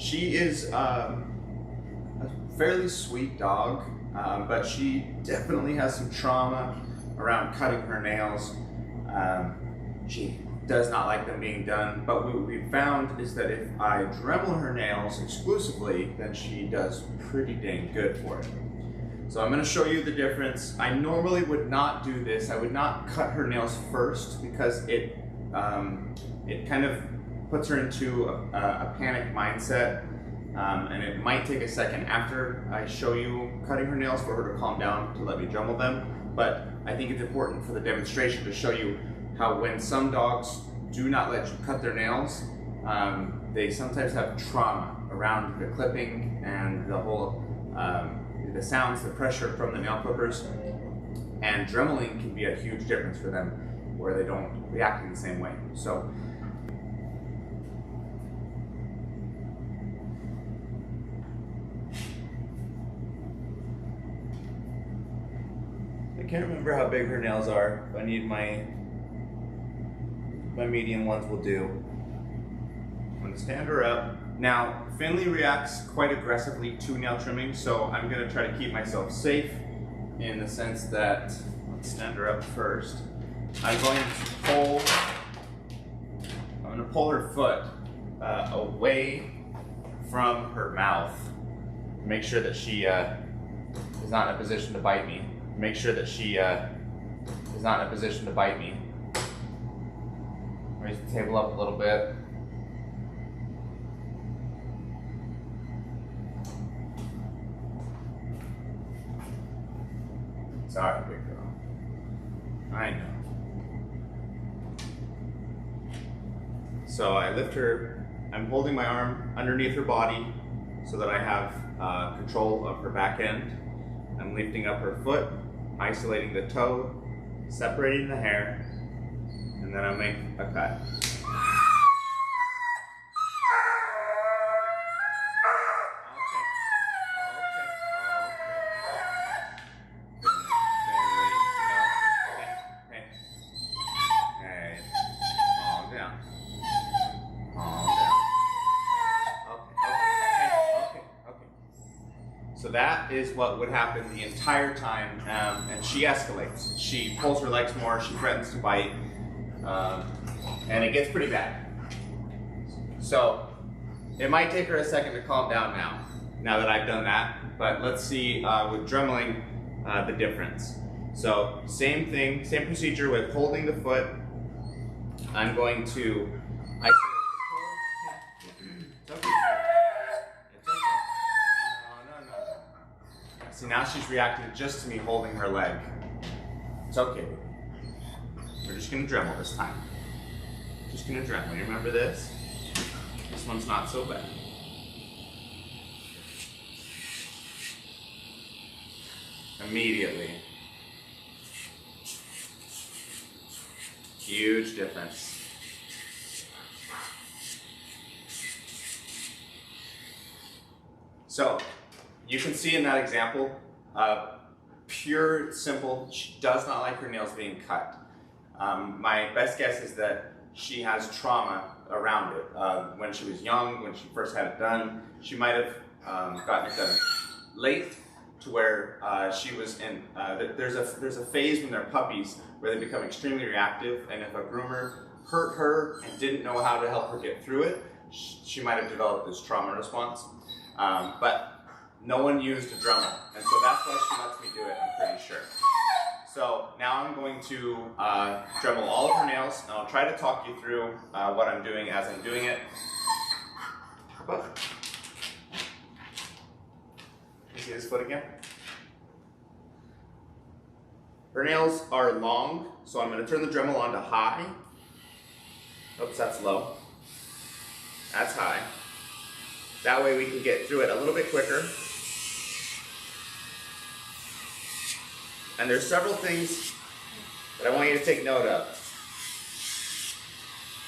She is a fairly sweet dog, but she definitely has some trauma around cutting her nails. She does not like them being done, but what we found is that if I dremel her nails exclusively, then she does pretty dang good for it. So I'm going to show you the difference. I normally would not do this. I would not cut her nails first because it kind of puts her into a panic mindset, and it might take a second after I show you cutting her nails for her to calm down to let me dremel them. But I think it's important for the demonstration to show you how when some dogs do not let you cut their nails, they sometimes have trauma around the clipping and the whole the sounds, the pressure from the nail clippers, and dremeling can be a huge difference for them where they don't react in the same way. So I can't remember how big her nails are. I need my medium ones will do. I'm going to stand her up. Now, Finley reacts quite aggressively to nail trimming, so I'm going to try to keep myself safe in the sense that, let's stand her up first. I'm going to pull her foot away from her mouth. Make sure that she is not in a position to bite me. Make sure that she is not in a position to bite me. Raise the table up a little bit. Sorry, big girl. I know. So I lift her, I'm holding my arm underneath her body so that I have control of her back end. I'm lifting up her foot, isolating the toe, separating the hair, and then I make a cut. So that is what would happen the entire time, and she escalates. She pulls her legs more, she threatens to bite, and it gets pretty bad. So it might take her a second to calm down now that I've done that, but let's see with dremeling the difference. So same thing, same procedure with holding the foot. I'm going to isolate the toe. See, now she's reacting just to me holding her leg. It's okay. We're just gonna dremel this time. Just gonna dremel. You remember this? This one's not so bad. Immediately. Huge difference. So, you can see in that example, pure, simple, she does not like her nails being cut. My best guess is that she has trauma around it. When she was young, when she first had it done, she might have gotten it done late to where she was in, there's a phase when they're puppies where they become extremely reactive, and if a groomer hurt her and didn't know how to help her get through it, she might have developed this trauma response. But no one used a dremel, and so that's why she lets me do it, I'm pretty sure. So now I'm going to dremel all of her nails, and I'll try to talk you through what I'm doing as I'm doing it. But, you see this foot again? Her nails are long, so I'm going to turn the dremel on to high. Oops, that's low. That's high. That way we can get through it a little bit quicker. And there's several things that I want you to take note of.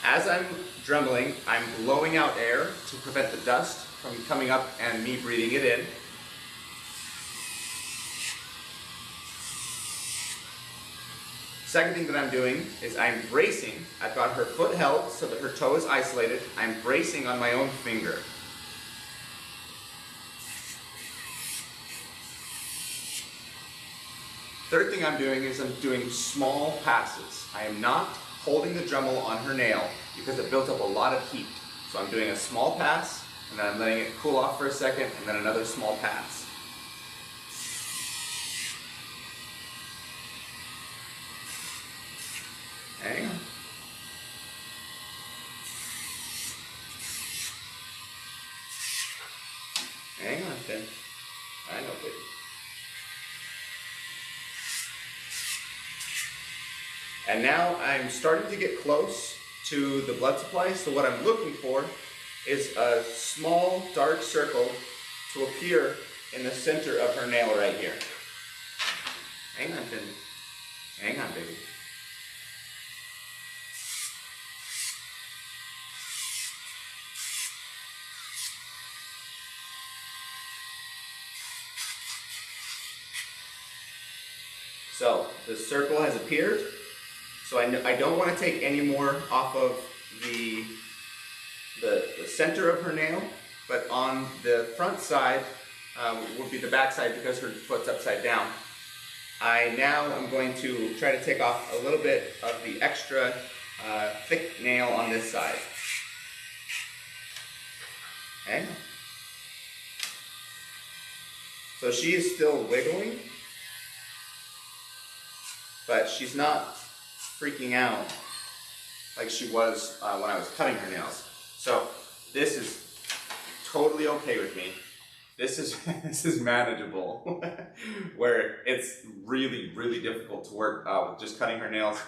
As I'm dremeling, I'm blowing out air to prevent the dust from coming up and me breathing it in. Second thing that I'm doing is I'm bracing. I've got her foot held so that her toe is isolated. I'm bracing on my own finger. Third thing I'm doing is I'm doing small passes. I am not holding the Dremel on her nail because it built up a lot of heat. So I'm doing a small pass, and then I'm letting it cool off for a second, and then another small pass. Hang on. Hang on, Finn. I know, baby. And now I'm starting to get close to the blood supply, so what I'm looking for is a small dark circle to appear in the center of her nail right here. Hang on, Finn. Hang on, baby. So the circle has appeared. So I don't want to take any more off of the center of her nail, but on the front side would be the back side because her foot's upside down. I now am going to try to take off a little bit of the extra thick nail on this side. Okay. So she is still wiggling, but she's not freaking out like she was when I was cutting her nails. So this is totally okay with me. This is manageable. Where it's really, really difficult to work with just cutting her nails.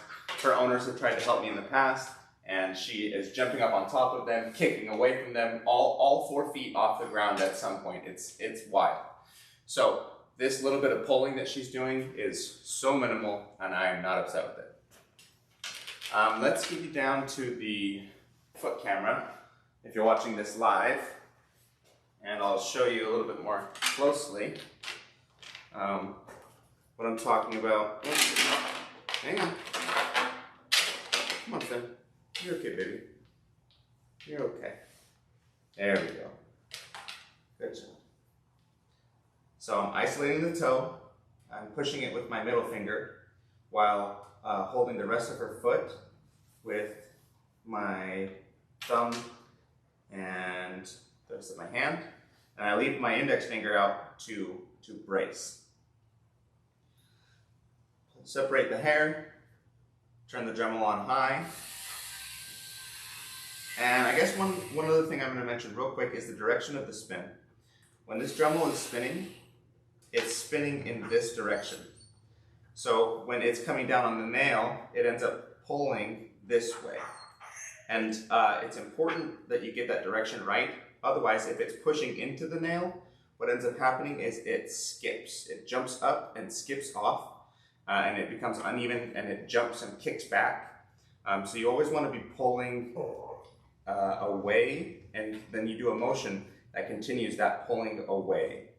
Her owners have tried to help me in the past, and she is jumping up on top of them, kicking away from them, all 4 feet off the ground at some point. It's wild. So this little bit of pulling that she's doing is so minimal, and I am not upset with it. Let's get you down to the foot camera if you're watching this live, and I'll show you a little bit more closely what I'm talking about. Hang on. Come on, Finn. You're okay, baby. You're okay. There we go. Good job. So I'm isolating the toe. I'm pushing it with my middle finger while holding the rest of her foot with my thumb and the rest of my hand. And I leave my index finger out to brace. Separate the hair, turn the Dremel on high. And I guess one other thing I'm going to mention real quick is the direction of the spin. When this Dremel is spinning, it's spinning in this direction. So when it's coming down on the nail, it ends up pulling this way. And it's important that you get that direction right. Otherwise, if it's pushing into the nail, what ends up happening is it skips. It jumps up and skips off, and it becomes uneven, and it jumps and kicks back. So you always want to be pulling away, and then you do a motion that continues that pulling away.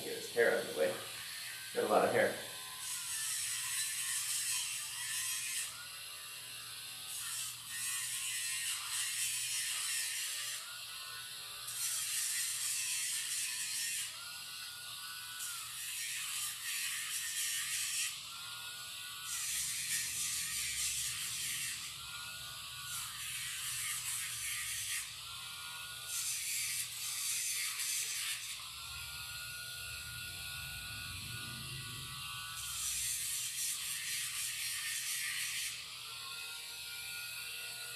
Get his hair out of the way. Got a lot of hair.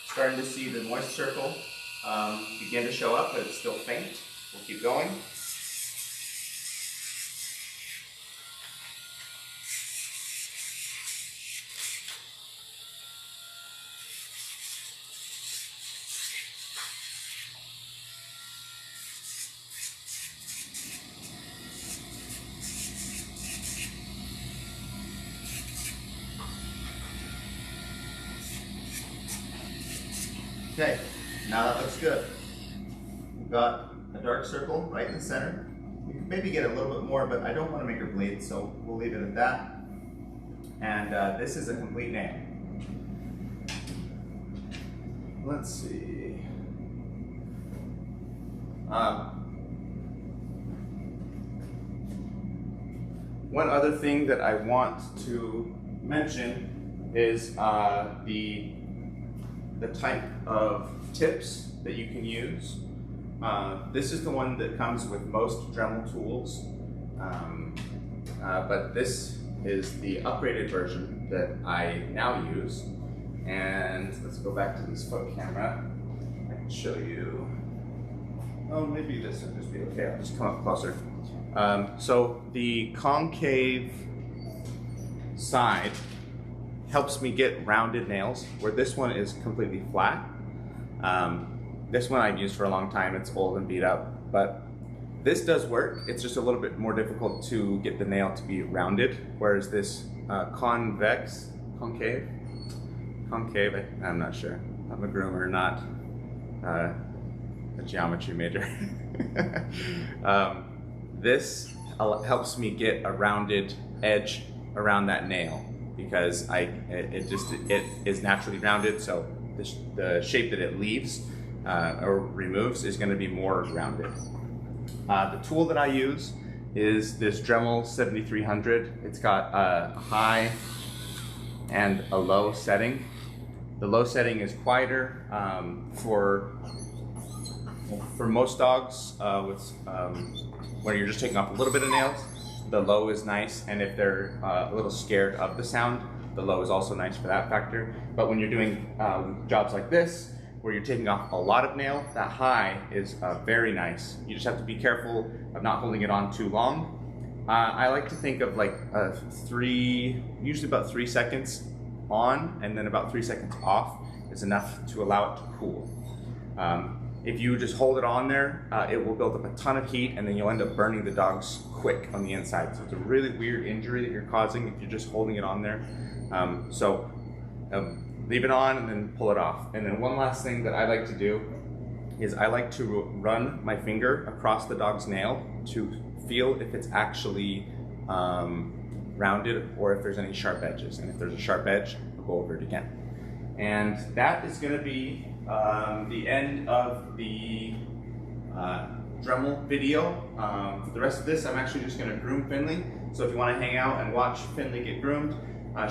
Starting to see the moist circle begin to show up, but it's still faint. We'll keep going. Okay, now that looks good. We've got a dark circle right in the center. We could maybe get a little bit more, but I don't want to make her bleed, so we'll leave it at that. And this is a complete nail. Let's see. One other thing that I want to mention is the type of tips that you can use. This is the one that comes with most Dremel tools, but this is the upgraded version that I now use. And let's go back to this foot camera. I can show you. Oh, maybe this will just be okay. I'll just come up closer. So the concave side helps me get rounded nails, where this one is completely flat. This one I've used for a long time. It's old and beat up, but this does work. It's just a little bit more difficult to get the nail to be rounded, whereas this concave, I'm not sure. I'm a groomer, not a geometry major. This helps me get a rounded edge around that nail because it is naturally rounded, so the shape that it leaves or removes is going to be more rounded. The tool that I use is this Dremel 7300. It's got a high and a low setting. The low setting is quieter for most dogs where you're just taking off a little bit of nails. The low is nice, and if they're a little scared of the sound, the low is also nice for that factor. But when you're doing jobs like this, where you're taking off a lot of nail, that high is very nice. You just have to be careful of not holding it on too long. I like to think of like usually about 3 seconds on and then about 3 seconds off is enough to allow it to cool. If you just hold it on there, it will build up a ton of heat, and then you'll end up burning the dogs quick on the inside. So it's a really weird injury that you're causing if you're just holding it on there. Leave it on and then pull it off. And then one last thing that I like to do is I like to run my finger across the dog's nail to feel if it's actually rounded or if there's any sharp edges. And if there's a sharp edge, I'll go over it again. And that is going to be the end of the Dremel video. For the rest of this, I'm actually just going to groom Finley. So if you want to hang out and watch Finley get groomed,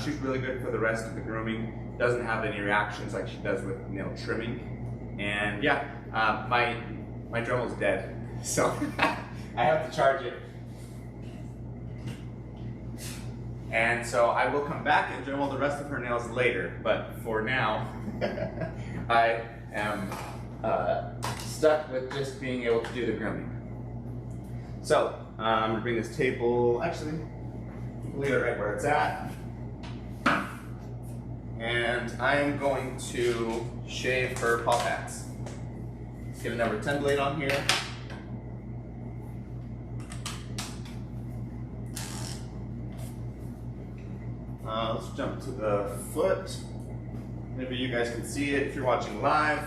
she's really good for the rest of the grooming. Doesn't have any reactions like she does with nail trimming. And yeah, my Dremel's dead, so I have to charge it. And so I will come back and Dremel the rest of her nails later, but for now, I am stuck with just being able to do the grooming. So I'm gonna bring this table, actually, leave it right where it's at. And I am going to shave her paw pads. Let's get a number 10 blade on here. Let's jump to the foot. Maybe you guys can see it if you're watching live.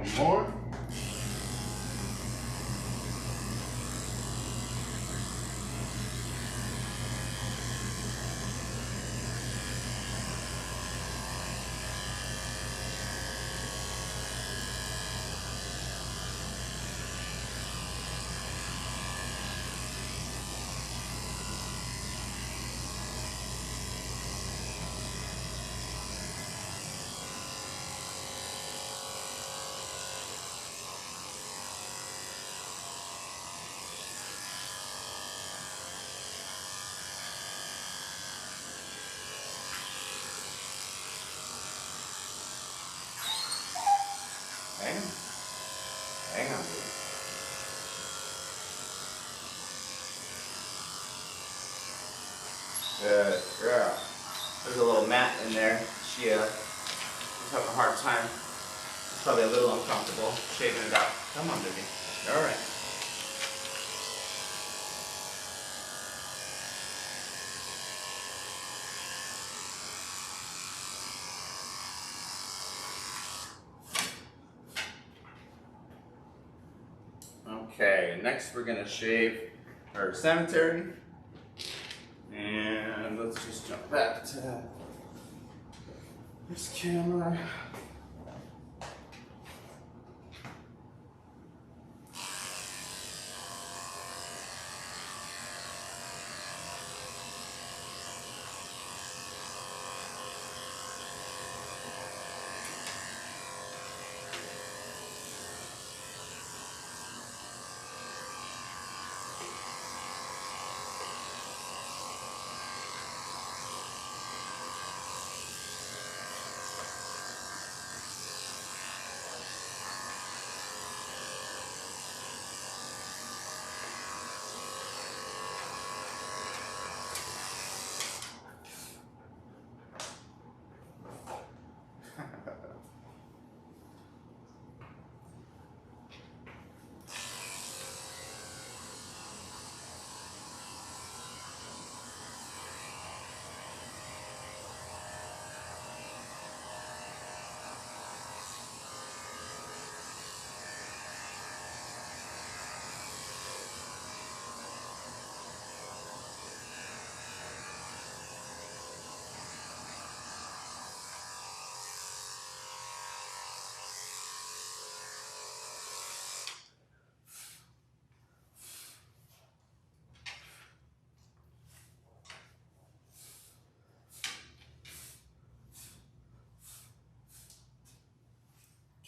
One more. Hang on. Hang on, dude. Good girl. There's a little mat in there. She was having a hard time. It's probably a little uncomfortable shaving it out. Come on, baby. All right. Okay, next we're gonna shave her cemetery. And let's just jump back to this camera.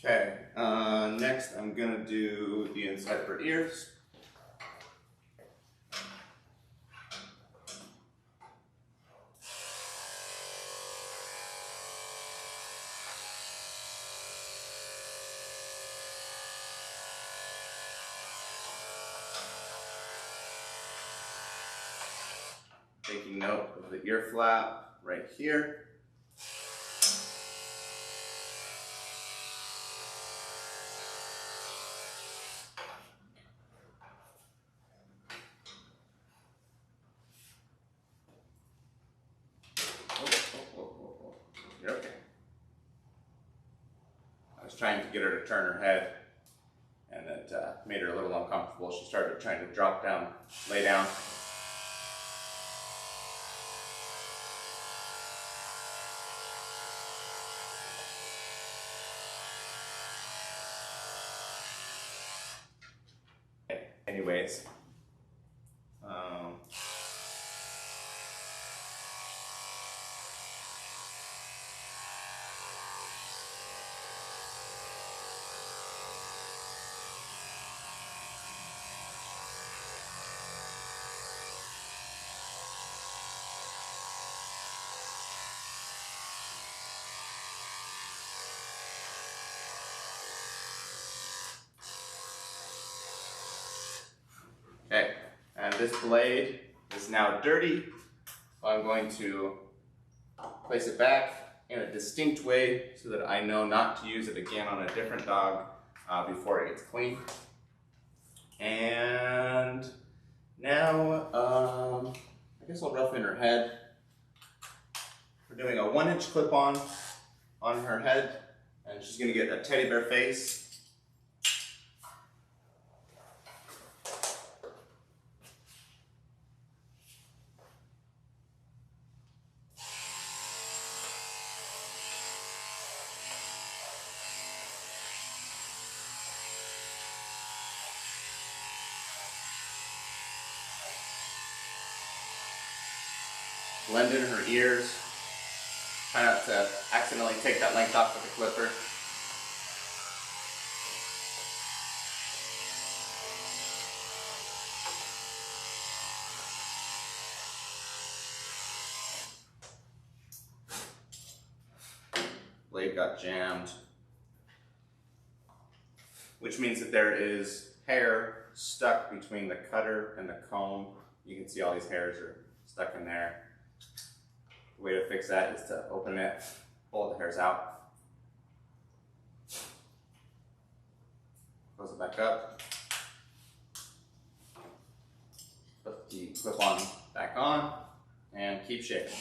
Okay, next I'm gonna do the inside of her ears. Taking note of the ear flap right here. You're okay. I was trying to get her to turn her head, and it made her a little uncomfortable. She started trying to drop down, lay down. Anyways, okay, and this blade is now dirty, so I'm going to place it back in a distinct way so that I know not to use it again on a different dog before it gets clean. And now, I guess I'll rough in her head. We're doing a 1-inch clip-on her head, and she's gonna get a teddy bear face blend in her ears. Try not to accidentally take that length off with the clipper. Blade got jammed, which means that there is hair stuck between the cutter and the comb. You can see all these hairs are stuck in there. The way to fix that is to open it, pull the hairs out, close it back up, put the clip-on back on, and keep shaving.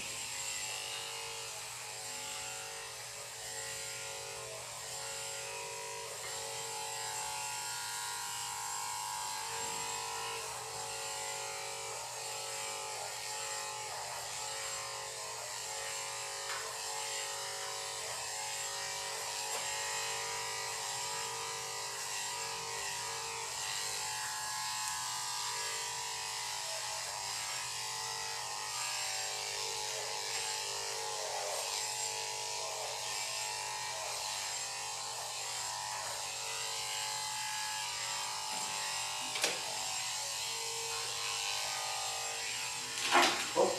Oh,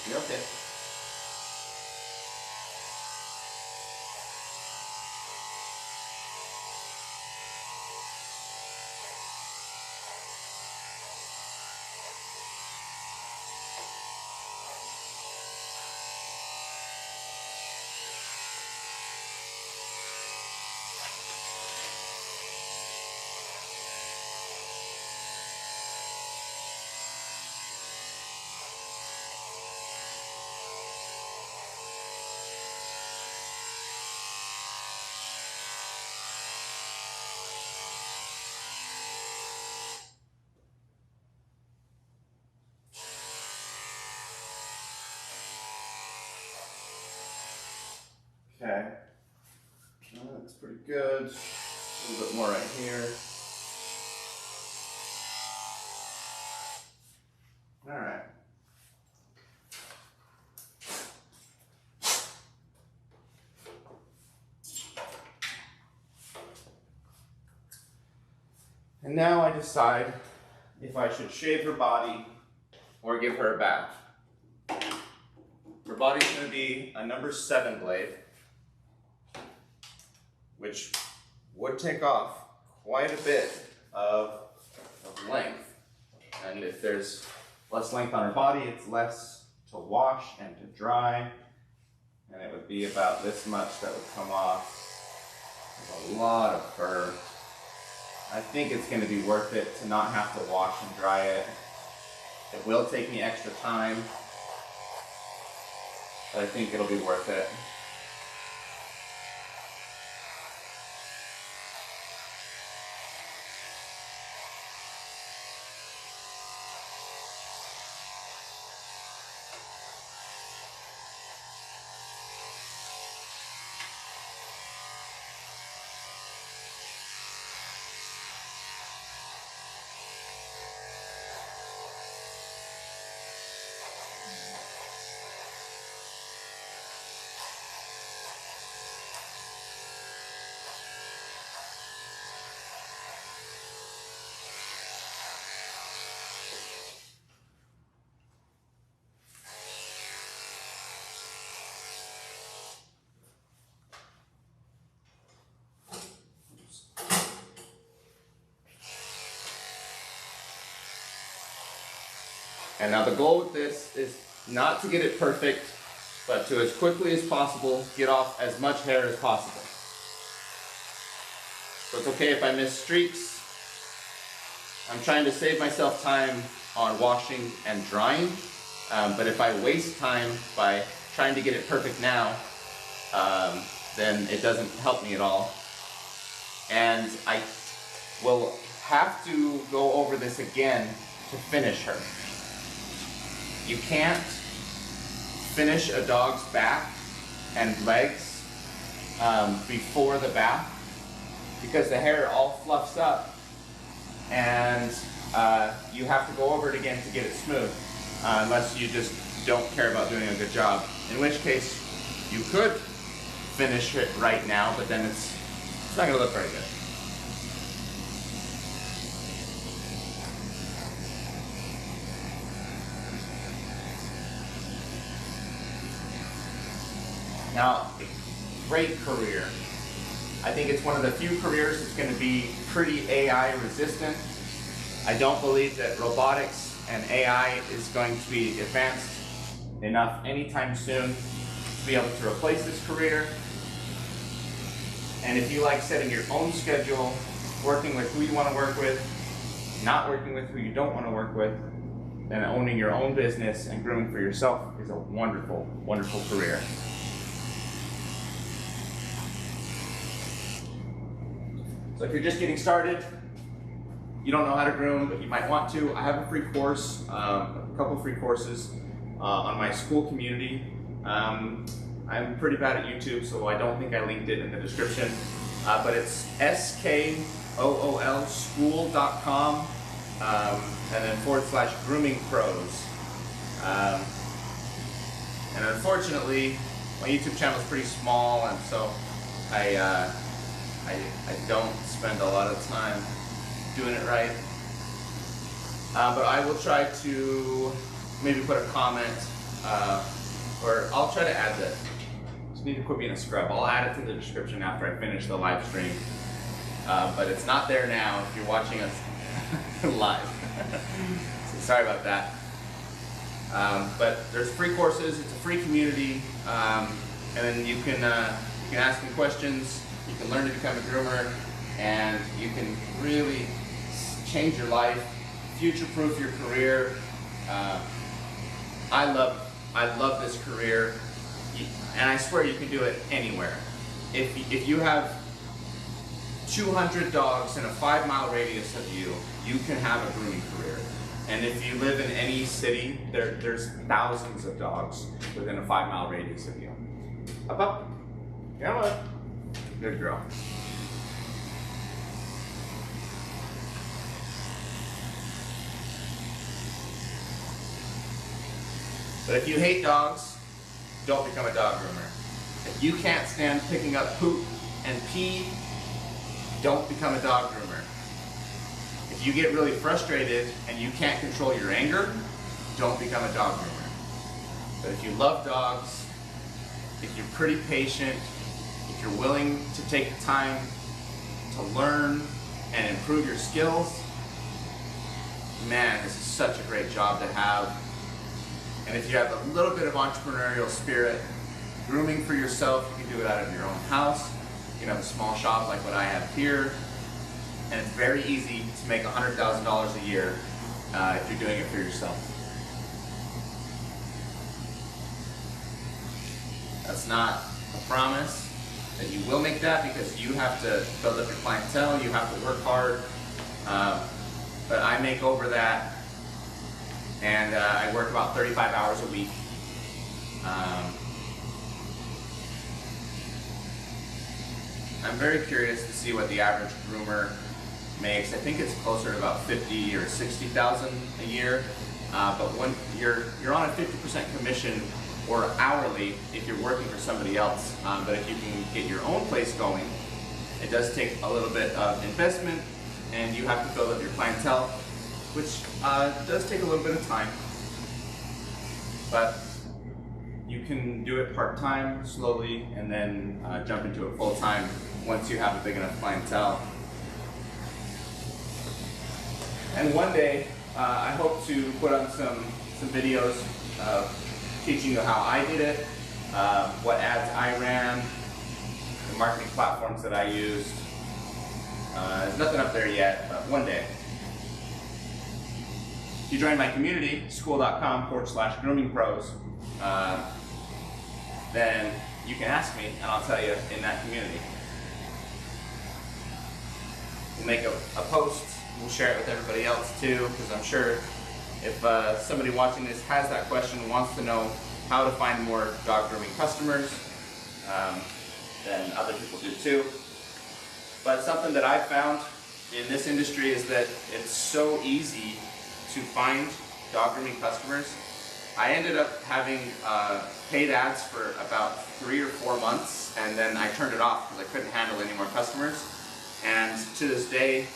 you're okay. Okay, that looks pretty good. A little bit more right here. All right. And now I decide if I should shave her body or give her a bath. Her body's going to be a number 7 blade, which would take off quite a bit of length. And if there's less length on her body, it's less to wash and to dry. And it would be about this much that would come off. There's a lot of fur. I think it's going to be worth it to not have to wash and dry it. It will take me extra time, but I think it'll be worth it. And now the goal with this is not to get it perfect, but to as quickly as possible get off as much hair as possible. So it's okay if I miss streaks. I'm trying to save myself time on washing and drying, but if I waste time by trying to get it perfect now, then it doesn't help me at all. And I will have to go over this again to finish her. You can't finish a dog's back and legs before the bath because the hair all fluffs up, and you have to go over it again to get it smooth, unless you just don't care about doing a good job. In which case, you could finish it right now, but then it's not gonna look very good. Now, great career. I think it's one of the few careers that's going to be pretty AI resistant. I don't believe that robotics and AI is going to be advanced enough anytime soon to be able to replace this career. And if you like setting your own schedule, working with who you want to work with, not working with who you don't want to work with, then owning your own business and grooming for yourself is a wonderful, wonderful career. So if you're just getting started, you don't know how to groom, but you might want to, I have a free course, a couple free courses on my school community. I'm pretty bad at YouTube, so I don't think I linked it in the description, but it's skoolschool.com and then /grooming pros. And unfortunately, my YouTube channel is pretty small, and so I don't spend a lot of time doing it right. But I will try to maybe put a comment, or I'll try to add that. Just need to quit being a scrub. I'll add it to the description after I finish the live stream. But it's not there now if you're watching us live. So sorry about that. But there's free courses, it's a free community, and then you can ask me questions. You can learn to become a groomer, and you can really change your life, future-proof your career. I love this career, and I swear you can do it anywhere. If you have 200 dogs in a 5-mile radius of you, you can have a grooming career. And if you live in any city, there's thousands of dogs within a 5-mile radius of you. Up. Come on. Good girl. But if you hate dogs, don't become a dog groomer. If you can't stand picking up poop and pee, don't become a dog groomer. If you get really frustrated and you can't control your anger, don't become a dog groomer. But if you love dogs, if you're pretty patient, if you're willing to take the time to learn and improve your skills, man, this is such a great job to have. And if you have a little bit of entrepreneurial spirit, grooming for yourself, you can do it out of your own house. You can have a small shop like what I have here. And it's very easy to make $100,000 a year if you're doing it for yourself. That's not a promise that you will make that, because you have to build up your clientele, you have to work hard. But I make over that, and I work about 35 hours a week. I'm very curious to see what the average groomer makes. I think it's closer to about 50 or 60,000 a year. But when you're on a 50% commission or hourly if you're working for somebody else. But if you can get your own place going, it does take a little bit of investment, and you have to build up your clientele, which does take a little bit of time. But you can do it part-time, slowly, and then jump into it full-time once you have a big enough clientele. And one day, I hope to put on some videos teaching you how I did it, what ads I ran, the marketing platforms that I used. There's nothing up there yet, but one day. If you join my community, school.com/grooming pros, then you can ask me and I'll tell you in that community. We'll make a post, we'll share it with everybody else too, because I'm sure if somebody watching this has that question and wants to know how to find more dog grooming customers, then other people do too. But something that I've found in this industry is that it's so easy to find dog grooming customers. I ended up having paid ads for about 3 or 4 months, and then I turned it off because I couldn't handle any more customers. And to this day,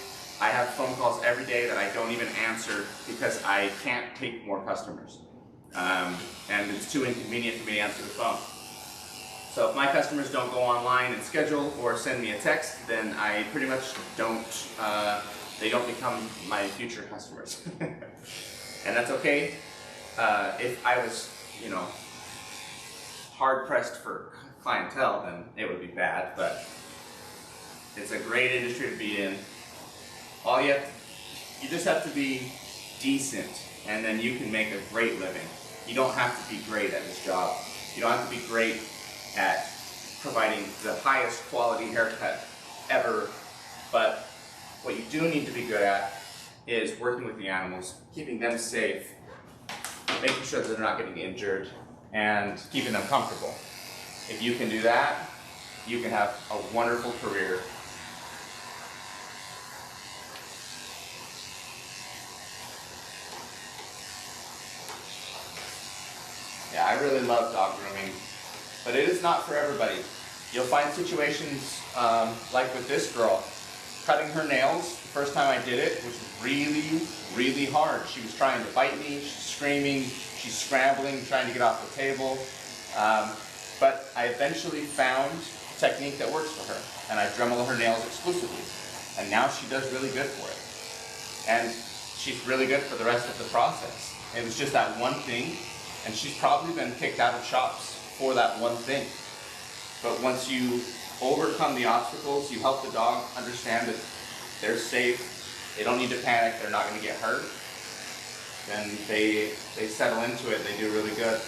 I have phone calls every day that I don't even answer because I can't take more customers. And it's too inconvenient for me to answer the phone. So if my customers don't go online and schedule or send me a text, then I pretty much don't, they don't become my future customers. And that's okay. If I was, you know, hard pressed for clientele, then it would be bad, but it's a great industry to be in. You just have to be decent, and then you can make a great living. You don't have to be great at this job. You don't have to be great at providing the highest quality haircut ever, but what you do need to be good at is working with the animals, keeping them safe, making sure that they're not getting injured, and keeping them comfortable. If you can do that, you can have a wonderful career. Yeah, I really love dog grooming, but it is not for everybody. You'll find situations like with this girl, cutting her nails. The first time I did it was really, really hard. She was trying to bite me, she's screaming, she's scrambling, trying to get off the table. But I eventually found a technique that works for her, and I dremel her nails exclusively. And now she does really good for it. And she's really good for the rest of the process. It was just that one thing, and she's probably been kicked out of shops for that one thing. But once you overcome the obstacles, you help the dog understand that they're safe, they don't need to panic, they're not going to get hurt, then they settle into it, they do really good.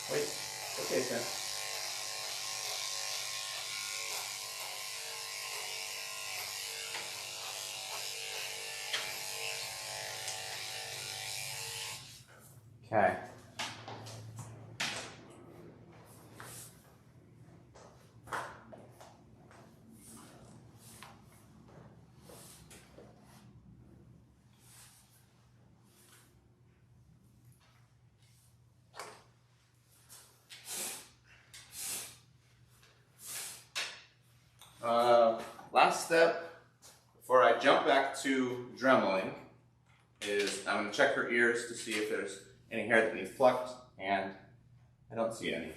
Wait, okay, Sam. Okay. Last step before I jump back to dremeling is I'm going to check her ears to see if there's any hair that needs plucked, and I don't see any.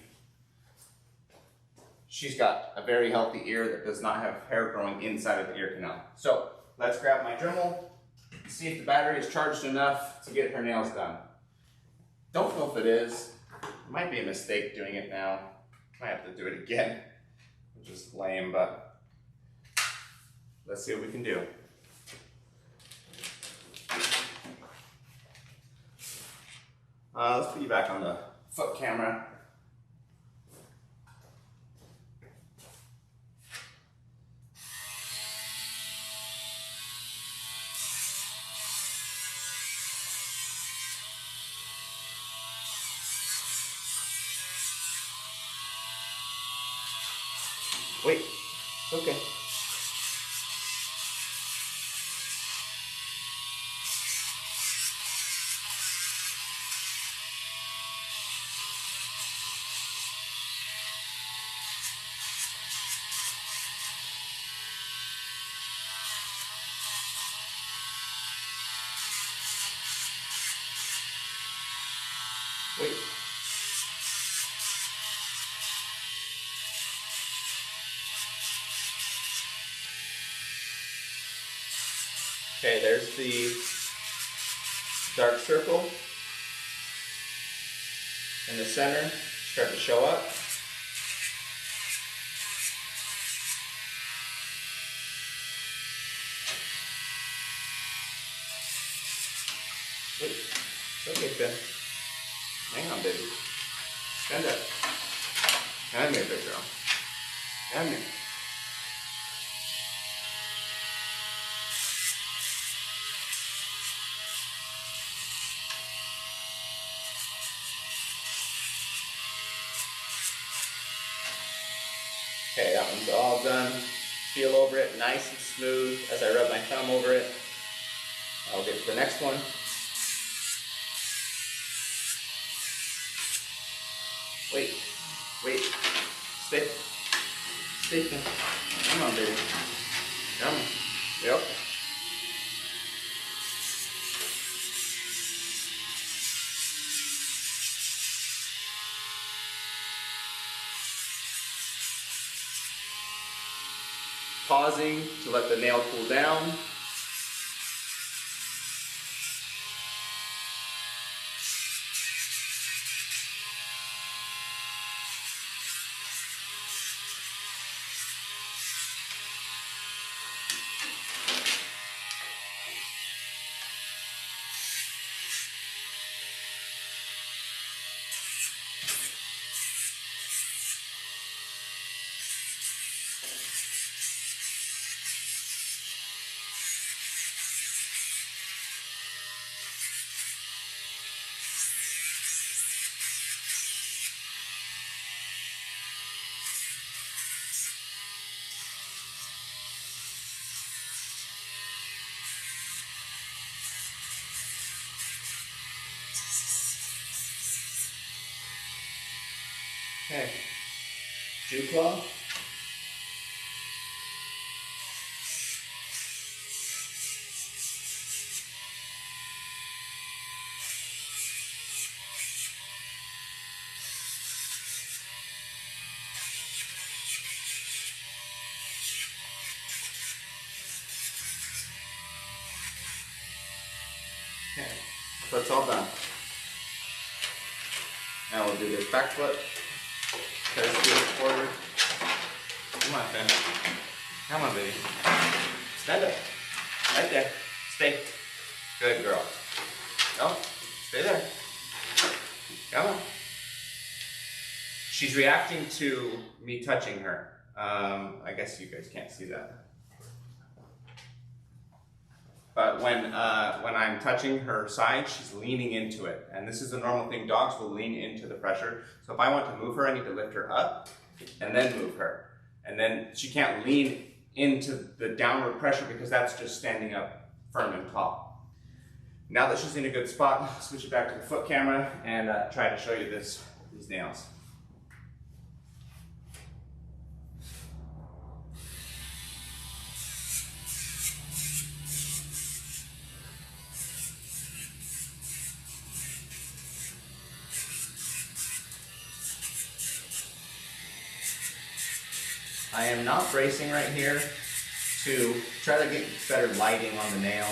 She's got a very healthy ear that does not have hair growing inside of the ear canal. So let's grab my Dremel, see if the battery is charged enough to get her nails done. Don't know if it is. It might be a mistake doing it now. Might have to do it again, which is lame, but let's see what we can do. Let's put you back on the foot camera. Wait, it's okay. Wait. Okay, there's the dark circle in the center start to show up. Wait, it's okay, Finn. Hang on, baby. Stand up. Come here, big girl. Come here. Okay, that one's all done. Feel over it, nice and smooth. As I rub my thumb over it, I'll get to the next one. Wait, wait, stay, stay. Come on, baby. Come on. Yep. Pausing to let the nail cool down. Okay, dew claw. Okay, so it's all done. Now we'll do this back foot. Try to scoot it forward. Come on, Finn. Come on, baby. Stand up. Right there. Stay. Good girl. No, stay there. Come on. She's reacting to me touching her. I guess you guys can't see that. But when I'm touching her side, she's leaning into it. And this is a normal thing. Dogs will lean into the pressure. So if I want to move her, I need to lift her up and then move her. And then she can't lean into the downward pressure because that's just standing up firm and tall. Now that she's in a good spot, I'll switch it back to the foot camera and try to show you these nails. I am not bracing right here to try to get better lighting on the nail.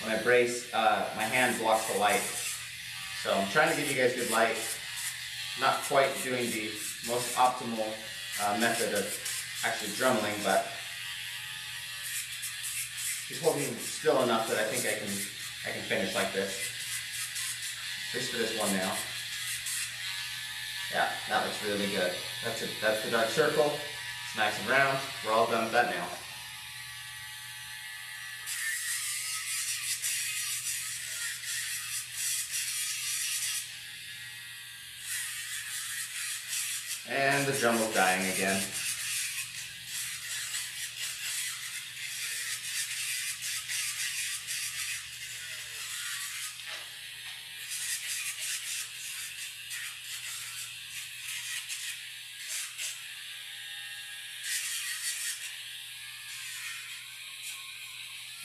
When I brace, my hand blocks the light. So I'm trying to give you guys good light. Not quite doing the most optimal method of actually dremeling, but she's holding still enough that I think I can finish like this. Just for this one nail. Yeah, that looks really good. That's the dark circle. It's nice and round. We're all done with that nail. And the dremel's dying again.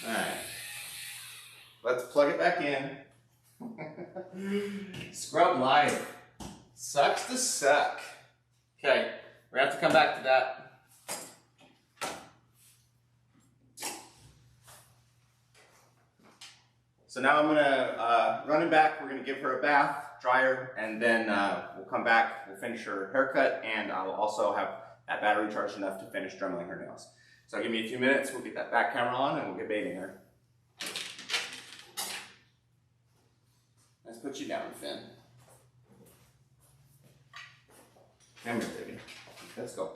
Alright, let's plug it back in. Scrub life. Sucks to suck. Okay, we're gonna have to come back to that. So now I'm gonna run him back. We're gonna give her a bath, dry her, and then we'll come back, we'll finish her haircut, and I'll also have that battery charged enough to finish dremeling her nails. So give me a few minutes, we'll get that back camera on and we'll get bathing her. Let's put you down, Finn. Come here, baby. Let's go.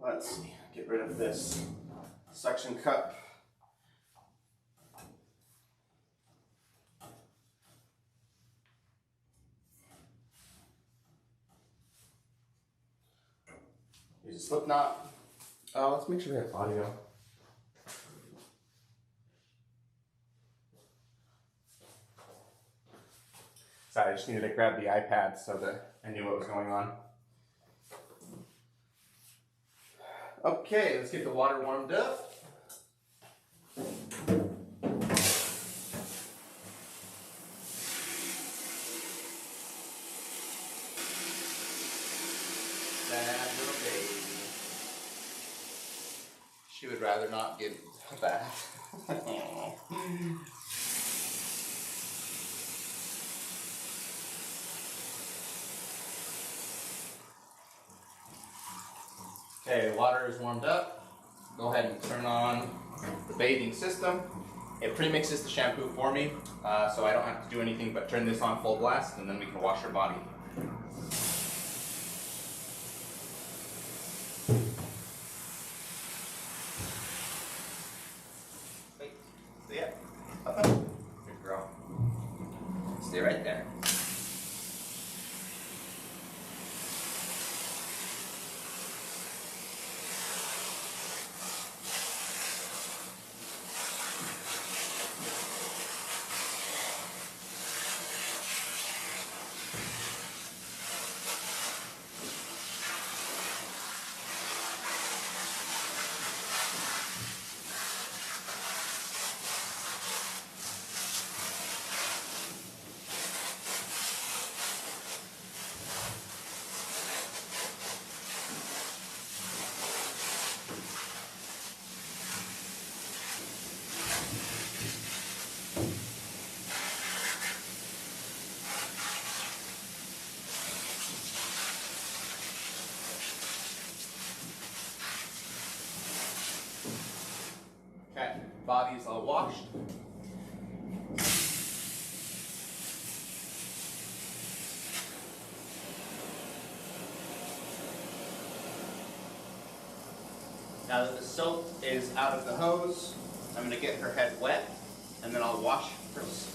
Let's see, get rid of this suction cup. Use a slip knot. Let's make sure we have audio. Sorry, I just needed to grab the iPad so that I knew what was going on. Okay, let's get the water warmed up. That little baby. She would rather not get a bath. Okay, the water is warmed up. Go ahead and turn on the bathing system. It pre-mixes the shampoo for me, so I don't have to do anything but turn this on full blast, and then we can wash our body. Wait, stay up. Good girl. Stay right there. Okay, body is all washed. Now that the soap is out of the hose, I'm going to get her head wet, and then I'll wash first.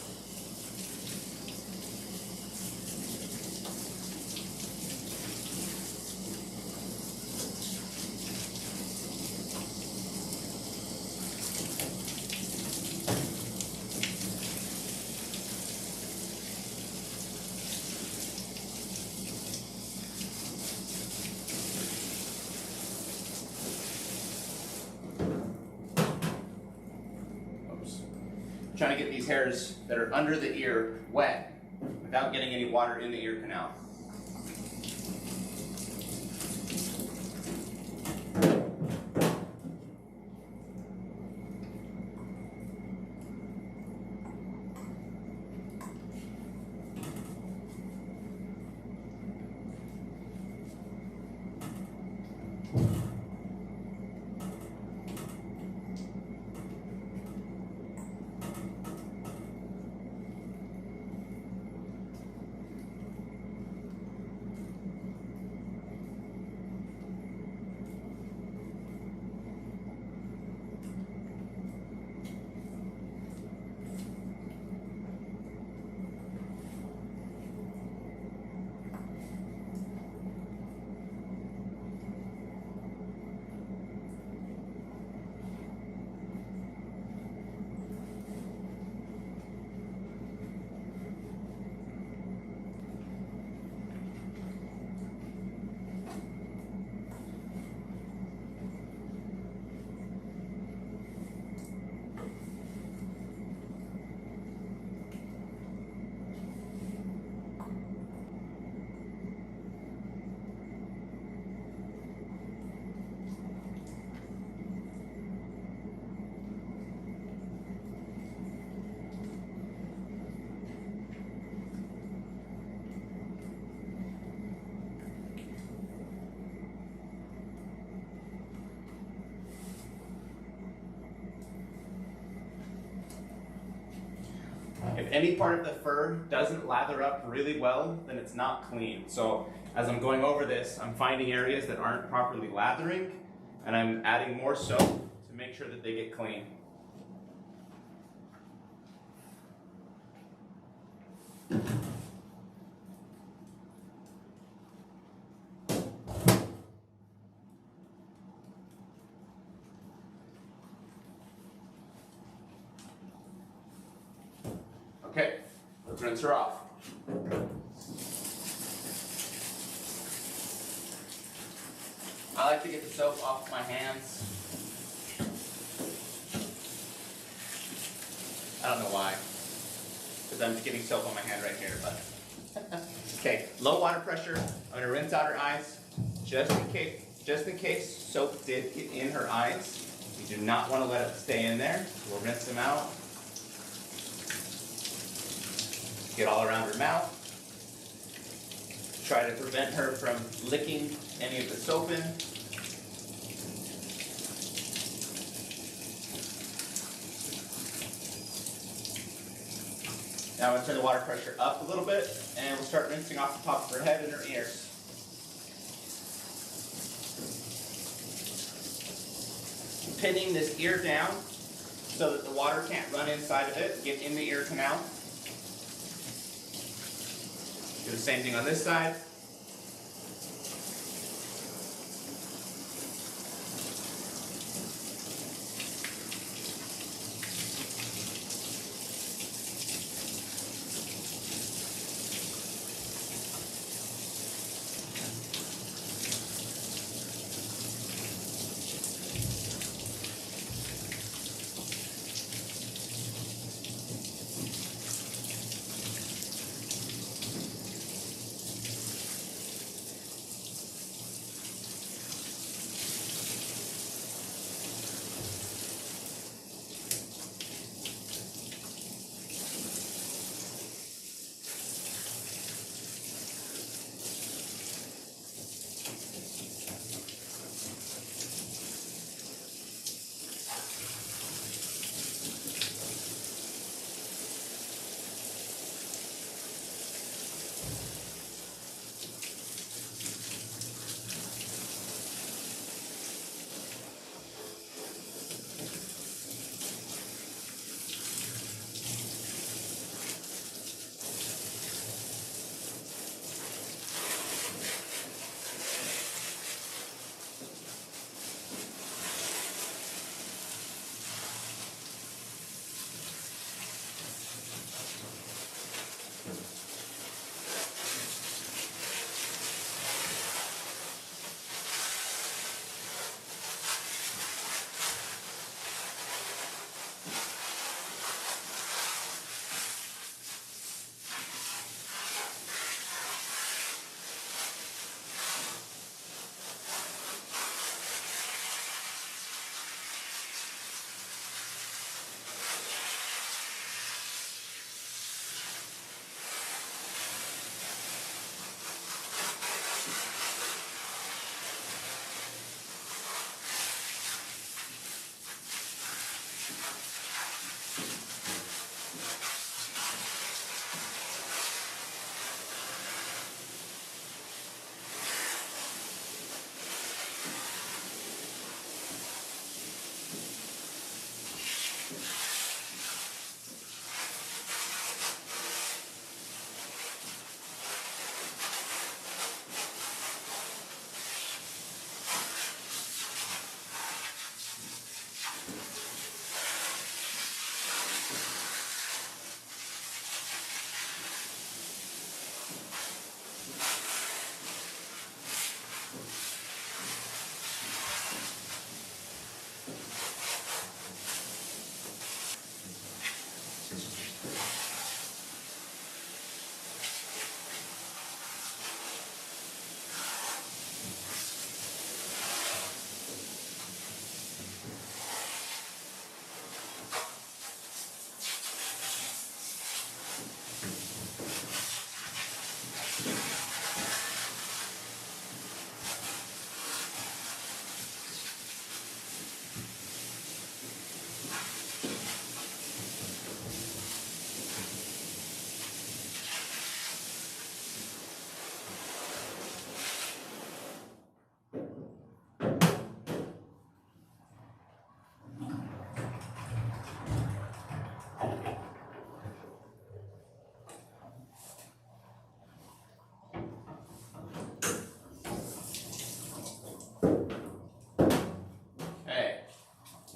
trying to get these hairs that are under the ear wet without getting any water in the ear canal. If any part of the fur doesn't lather up really well, then it's not clean. So as I'm going over this, I'm finding areas that aren't properly lathering, and I'm adding more soap to make sure that they get clean. Okay, let's rinse her off. I like to get the soap off my hands. I don't know why, because I'm getting soap on my hand right here, but. Okay, low water pressure. I'm gonna rinse out her eyes, just in case soap did get in her eyes. You do not want to let it stay in there. We'll rinse them out. Get all around her mouth. Try to prevent her from licking any of the soap in. Now I'm going to turn the water pressure up a little bit, and we'll start rinsing off the top of her head and her ears. Pinning this ear down so that the water can't run inside of it, get in the ear canal. Do the same thing on this side.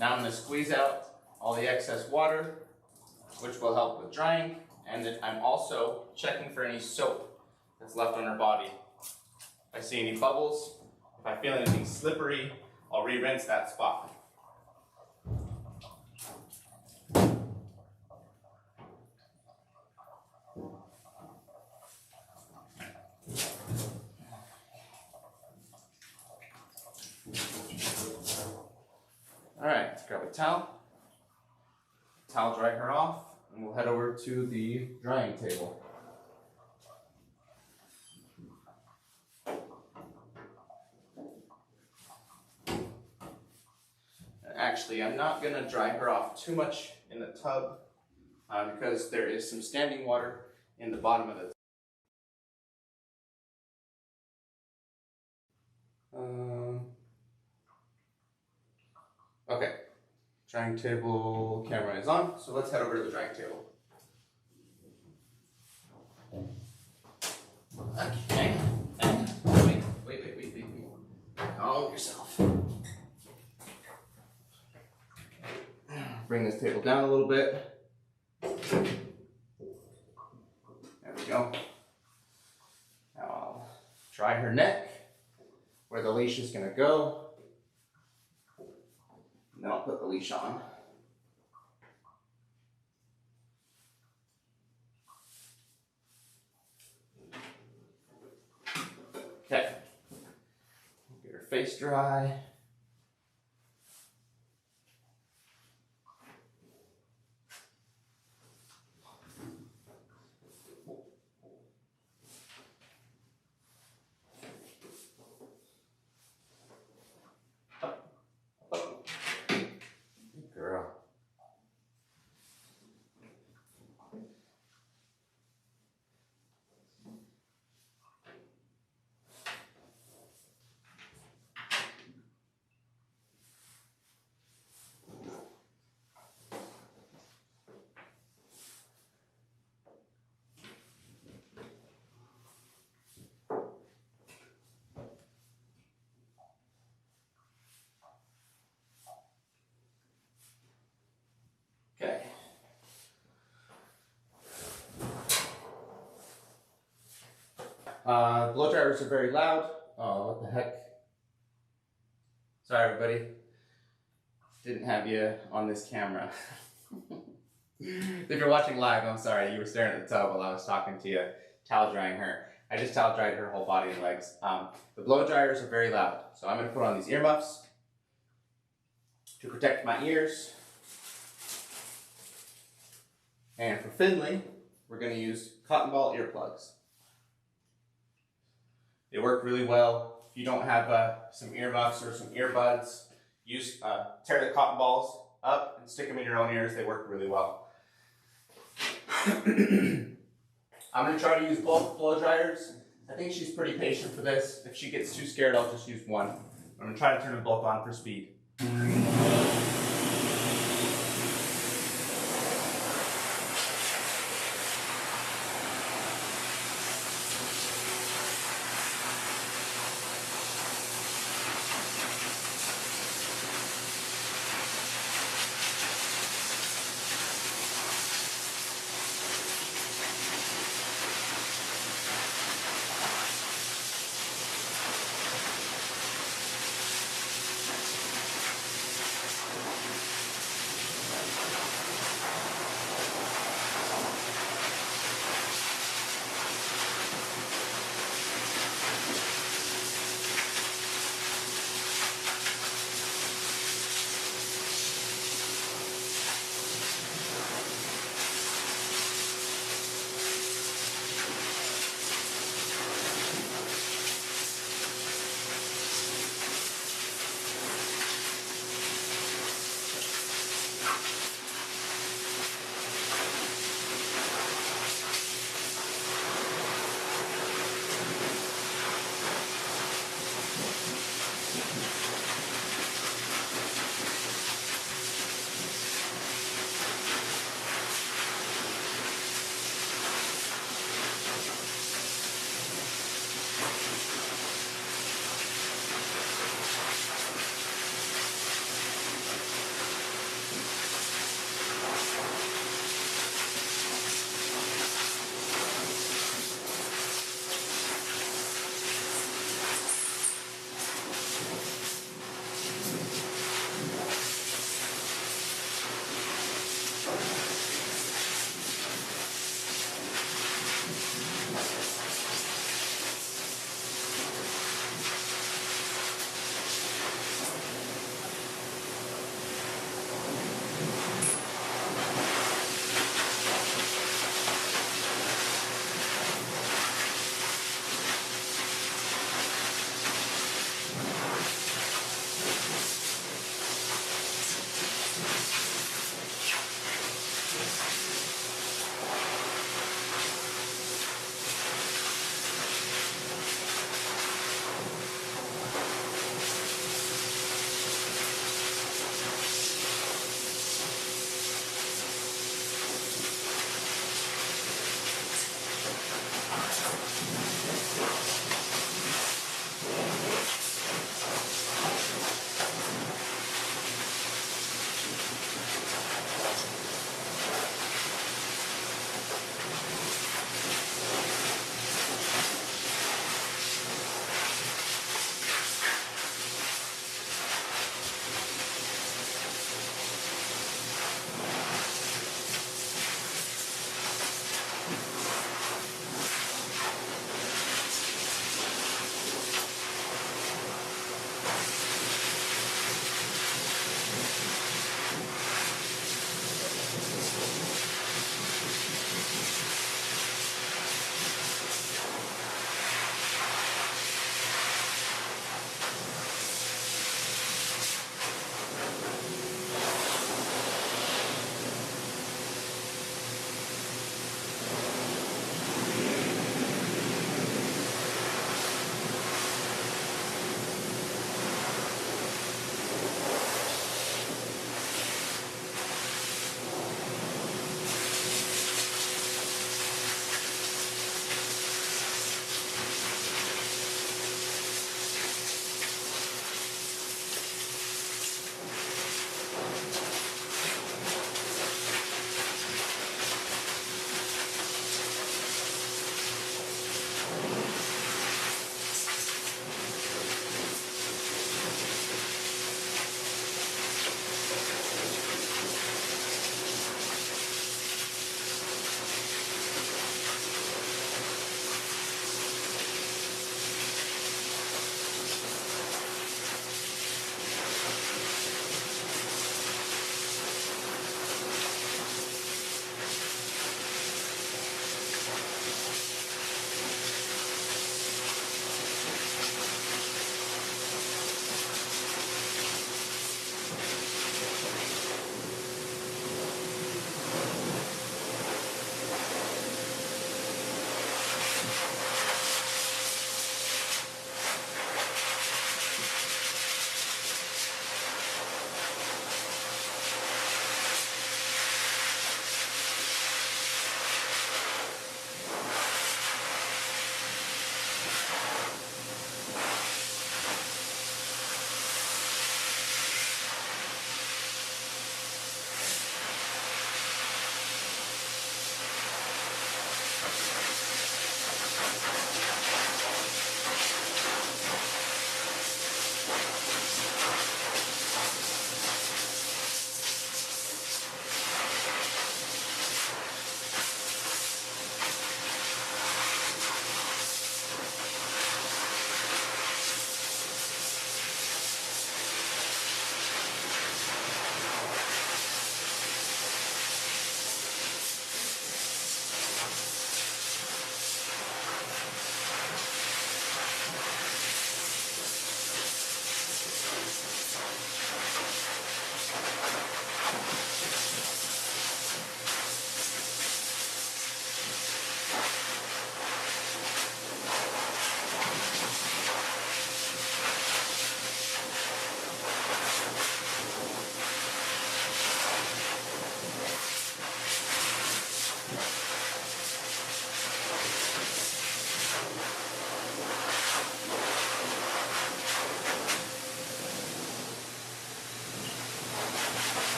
Now I'm going to squeeze out all the excess water, which will help with drying, and then I'm also checking for any soap that's left on her body. If I see any bubbles, if I feel anything slippery, I'll re-rinse that spot. Alright, let's grab a towel dry her off, and we'll head over to the drying table. Actually, I'm not going to dry her off too much in the tub because there is some standing water in the bottom of the tub. Okay, drying table camera is on, so let's head over to the drying table. Okay, wait. Calm yourself. Bring this table down a little bit. There we go. Now I'll dry her neck, where the leash is going to go. And then I'll put the leash on. Okay. Get her face dry. Okay. Blow dryers are very loud. Oh, what the heck. Sorry, everybody. Didn't have you on this camera. If you're watching live, I'm sorry. You were staring at the tub while I was talking to you, towel drying her. I just towel dried her whole body and legs. The blow dryers are very loud, so I'm going to put on these earmuffs to protect my ears. And for Finley, we're going to use cotton ball earplugs. They work really well. If you don't have some earmuffs or some earbuds, tear the cotton balls up and stick them in your own ears. They work really well. I'm going to try to use both blow dryers. I think she's pretty patient for this. If she gets too scared, I'll just use one. I'm going to try to turn them both on for speed.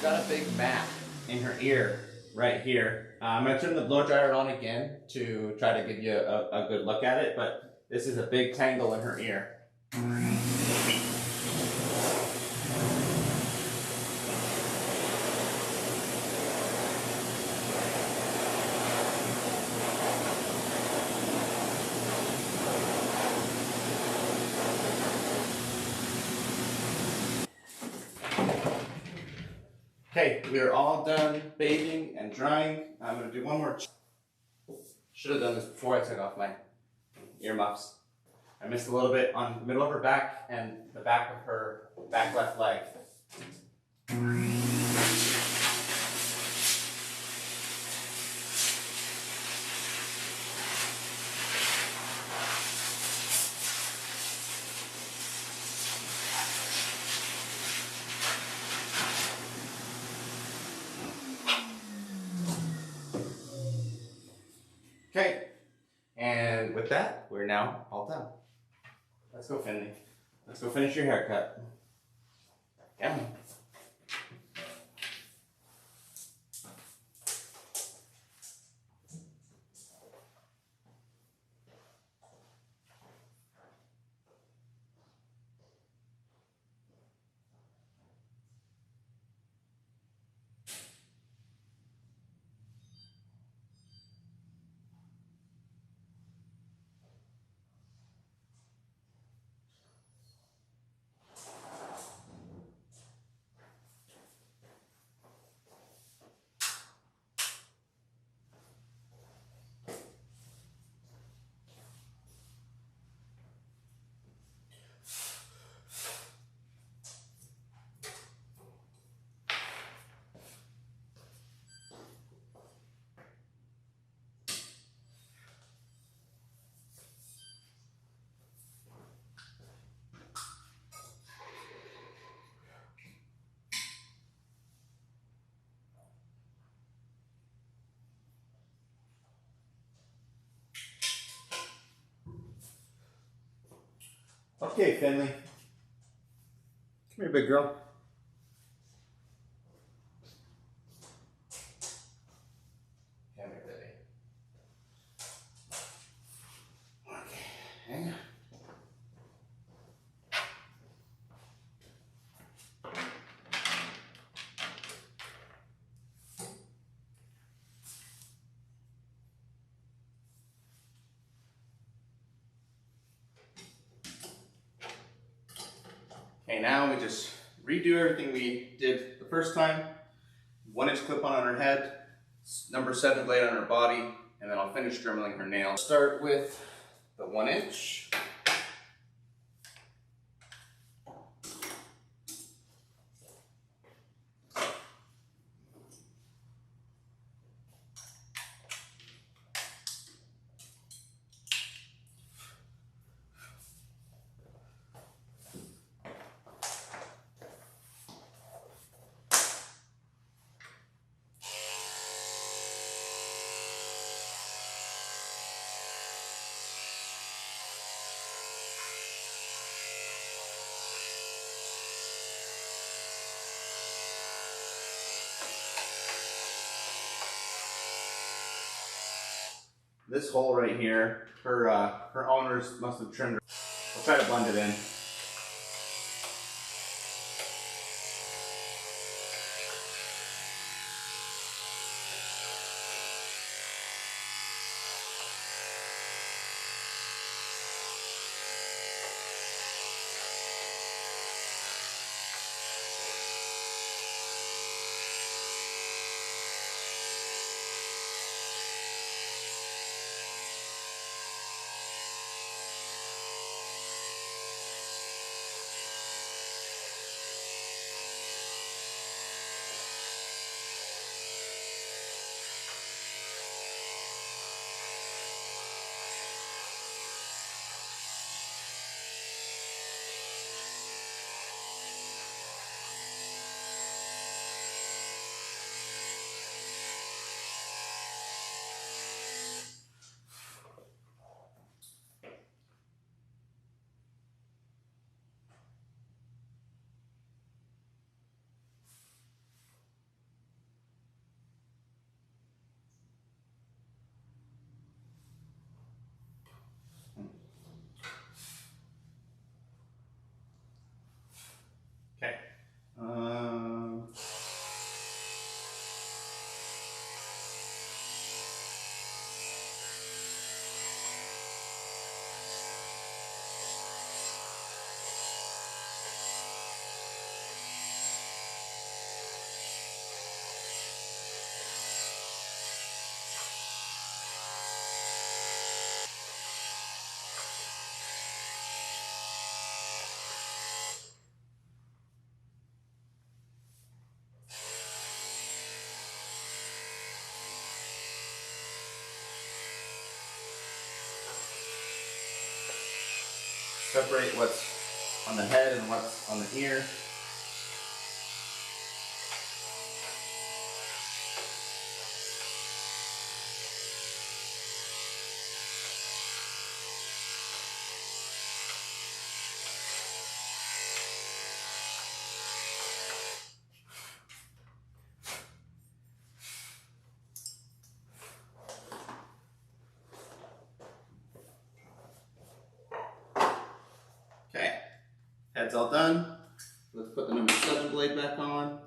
got a big mat in her ear right here. I'm going to turn the blow dryer on again to try to give you a good look at it, but this is a big tangle in her ear. Okay, we are all done bathing and drying. I'm going to do one more. Should have done this before I took off my earmuffs. I missed a little bit on the middle of her back and the back of her back left leg. Okay, and with that, we're now all done. Let's go, Finley. Let's go finish your haircut. Come on. Okay, Finley. Come here, big girl. Come here, baby. Okay, hang on. Okay, now we just redo everything we did the first time. 1-inch clip-on on her head, number 7 blade on her body, and then I'll finish dremeling her nails. Start with the 1-inch. This hole right here, her owners must have trimmed her. We'll try to blend it in. Separate what's on the head and what's on the ear. Okay, head's all done. Let's put the number 7 blade back on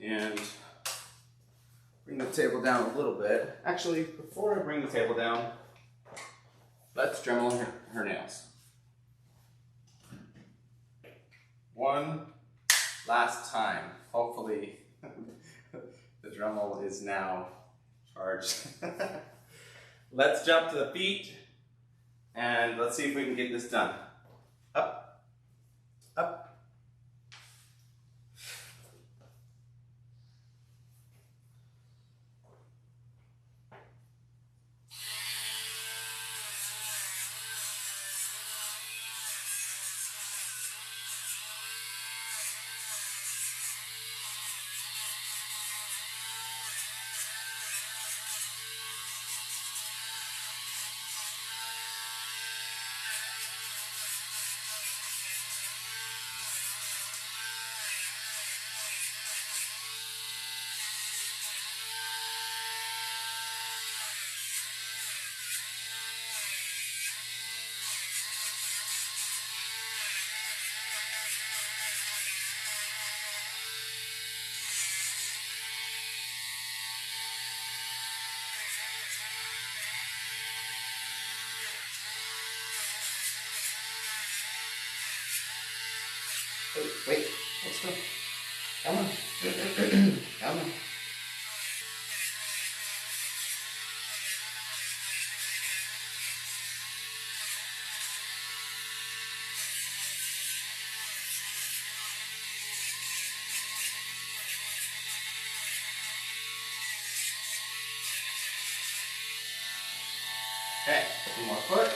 and bring the table down a little bit. Actually, before I bring the table down, let's dremel her nails. One last time. Hopefully the dremel is now charged. Let's jump to the feet and let's see if we can get this done. Up, up. Wait, let's go. Come on. Come on. Okay, one more foot.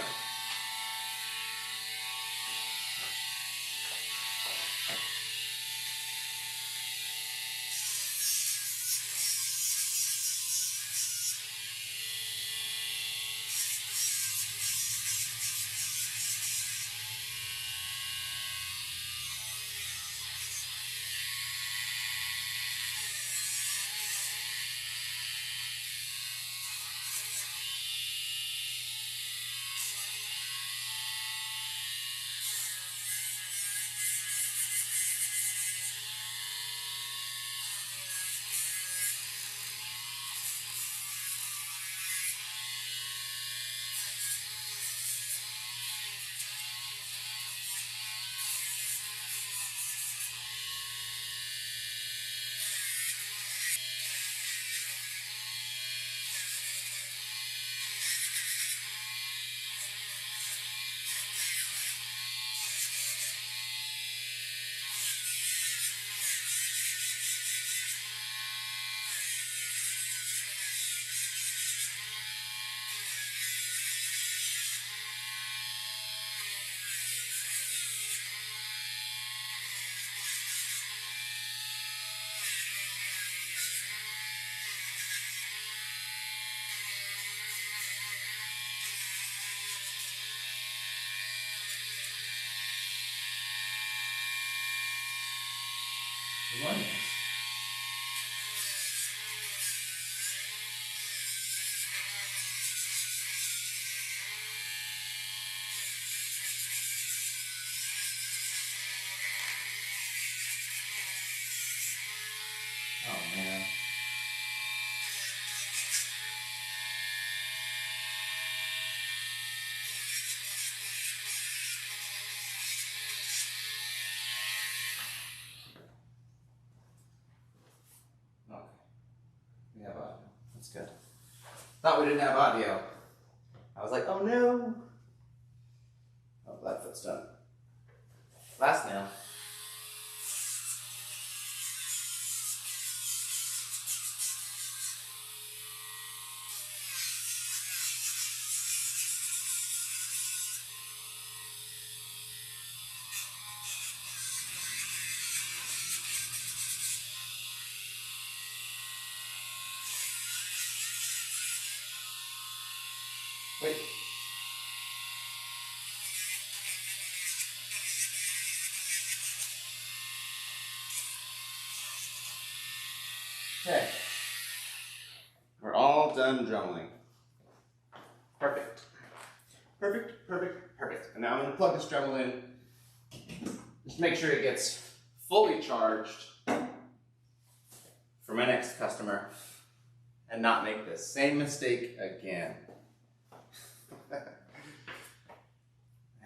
Oneness. Oh man. Okay. We have audio. That's good. Thought we didn't have audio. I was like, oh no. Oh, that foot's done. Last nail. Wait. Okay. We're all done dremeling. Perfect. Perfect, perfect, perfect. And now I'm going to plug this dremel in. Just make sure it gets fully charged for my next customer and not make the same mistake again. I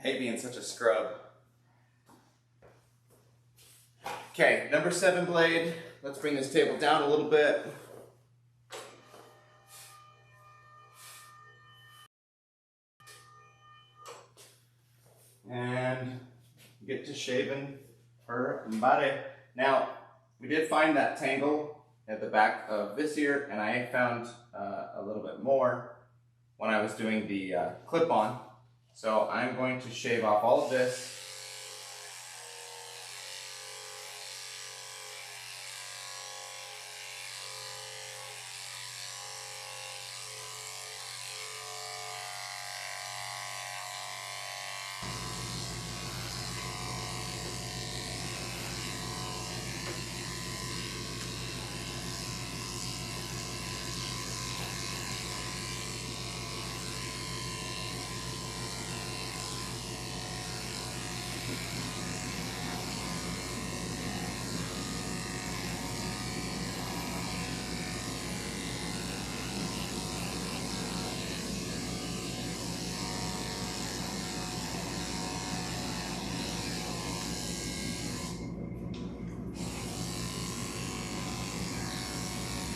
hate being such a scrub. Okay, number 7 blade. Let's bring this table down a little bit. And get to shaving her body. Now, we did find that tangle at the back of this ear, and I found a little bit more when I was doing the clip-on. So I'm going to shave off all of this.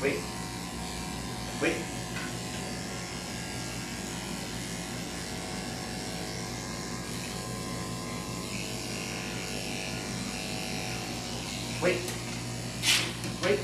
Wait. Wait. Wait. Wait.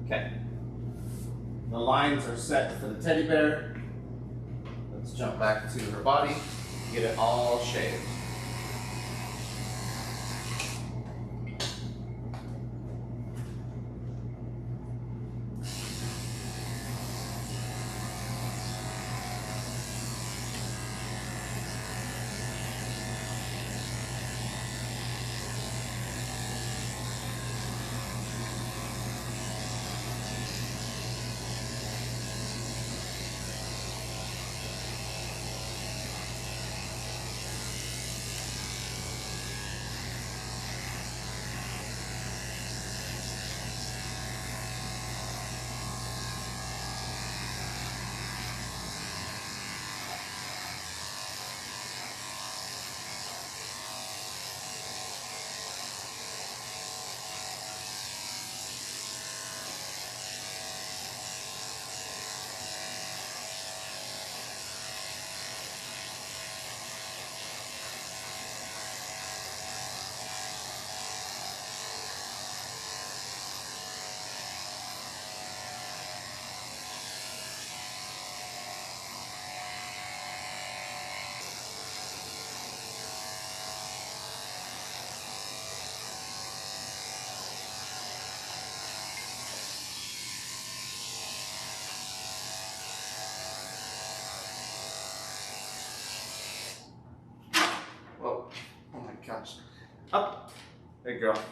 Okay. The lines are set for the teddy bear. Let's jump back to her body, get it all shaved. girl.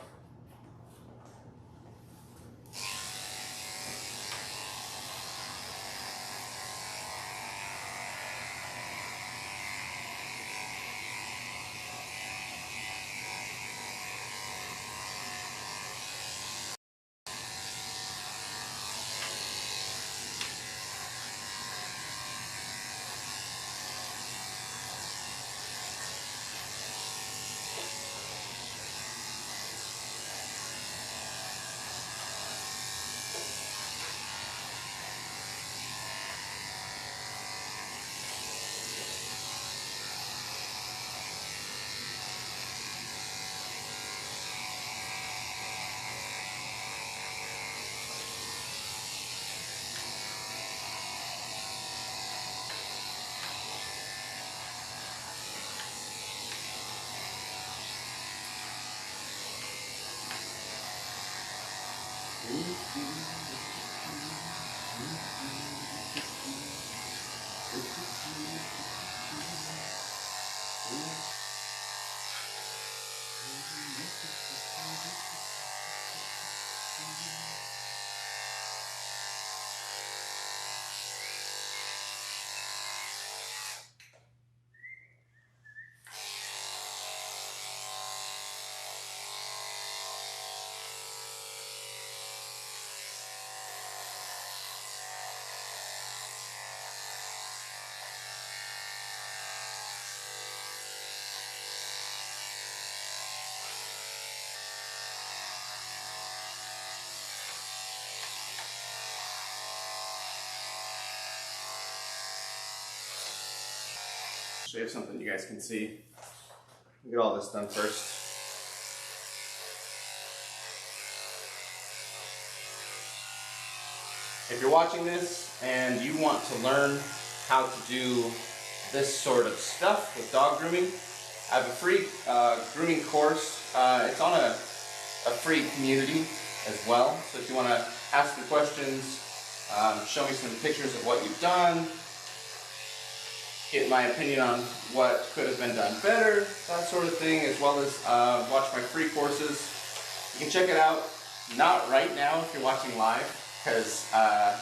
Show you something you guys can see. Get all this done first. If you're watching this and you want to learn how to do this sort of stuff with dog grooming, I have a free grooming course. It's on a free community as well. So if you want to ask me questions, show me some pictures of what you've done, get my opinion on what could have been done better, that sort of thing, as well as watch my free courses. You can check it out, not right now if you're watching live, because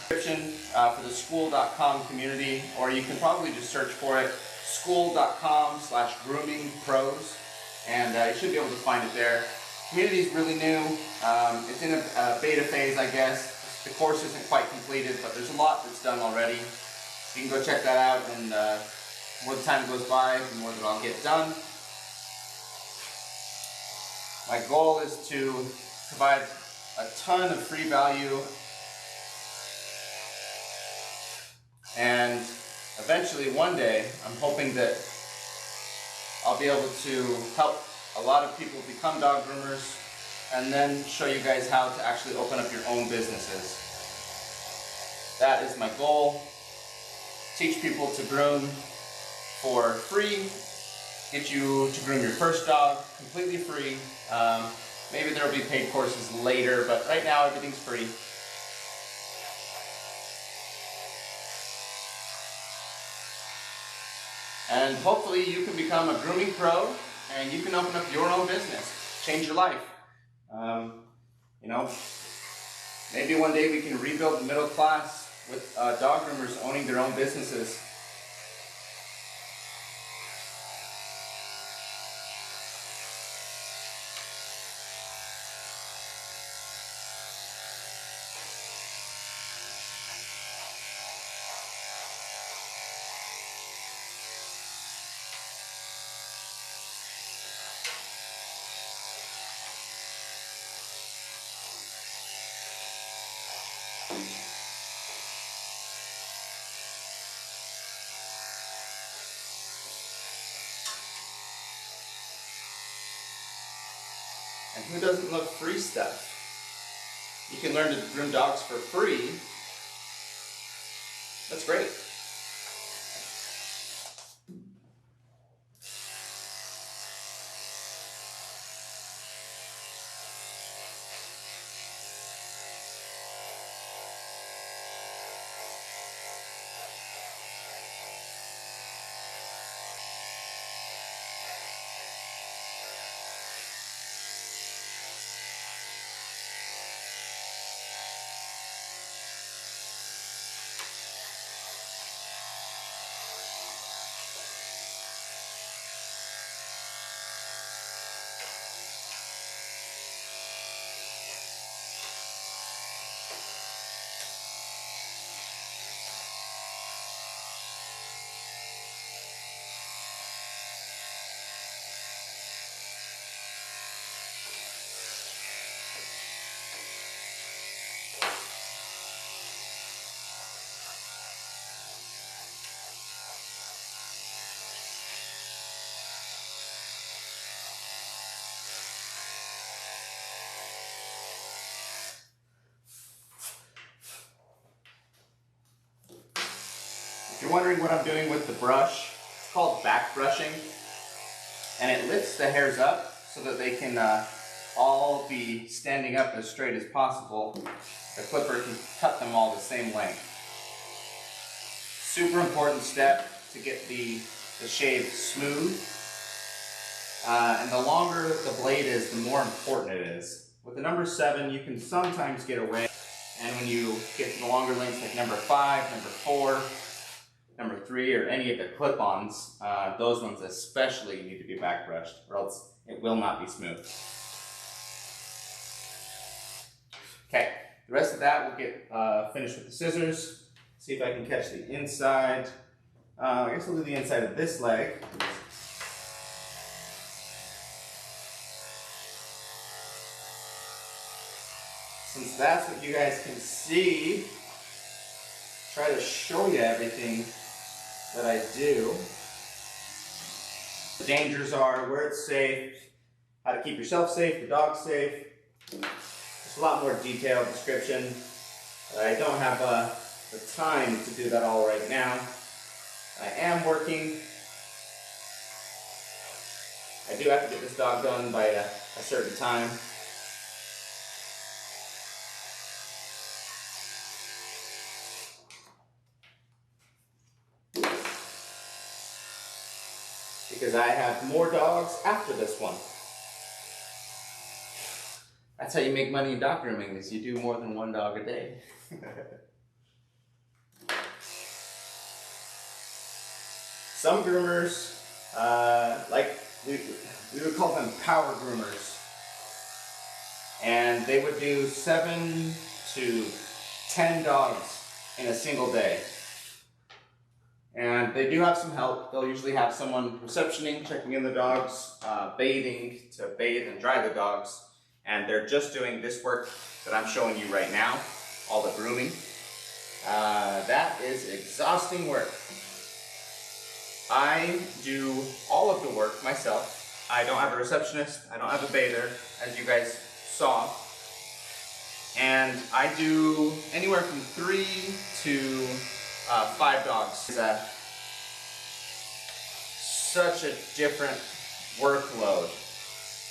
description for the school.com community, or you can probably just search for it, school.com/groomingpros, and you should be able to find it there. Community is really new. It's in a beta phase, I guess. The course isn't quite completed, but there's a lot that's done already. You can go check that out, and the more the time goes by, the more that I'll get done. My goal is to provide a ton of free value, and eventually one day I'm hoping that I'll be able to help a lot of people become dog groomers, and then show you guys how to actually open up your own businesses. That is my goal. Teach people to groom for free, get you to groom your first dog completely free. Maybe there will be paid courses later, but right now everything's free. And hopefully you can become a grooming pro and you can open up your own business, change your life. You know, maybe one day we can rebuild the middle class with dog groomers owning their own businesses. And who doesn't love free stuff? You can learn to groom dogs for free. That's great. wondering what I'm doing with the brush, it's called back brushing, and it lifts the hairs up so that they can all be standing up as straight as possible. The clipper can cut them all the same length. Super important step to get the shave smooth. And the longer the blade is, the more important it is. With the number 7, you can sometimes get away. And when you get to the longer lengths like number 5, number 4, number 3, or any of the clip-ons, those ones especially need to be back brushed, or else it will not be smooth. Okay, the rest of that we'll get finished with the scissors. See if I can catch the inside. I guess we'll do the inside of this leg. Since that's what you guys can see, try to show you everything that I do. The dangers are where it's safe, how to keep yourself safe, the dog safe. There's a lot more detailed description. I don't have the time to do that all right now. I am working. I do have to get this dog done by a certain time. Because I have more dogs after this one. That's how you make money in dog grooming, is you do more than one dog a day. Some groomers, like we would call them power groomers, and they would do 7 to 10 dogs in a single day. And they do have some help. They'll usually have someone receptioning, checking in the dogs, bathing to bathe and dry the dogs. And they're just doing this work that I'm showing you right now, all the grooming. That is exhausting work. I do all of the work myself. I don't have a receptionist, I don't have a bather, as you guys saw. And I do anywhere from 3 to 5 dogs. It's such a different workload.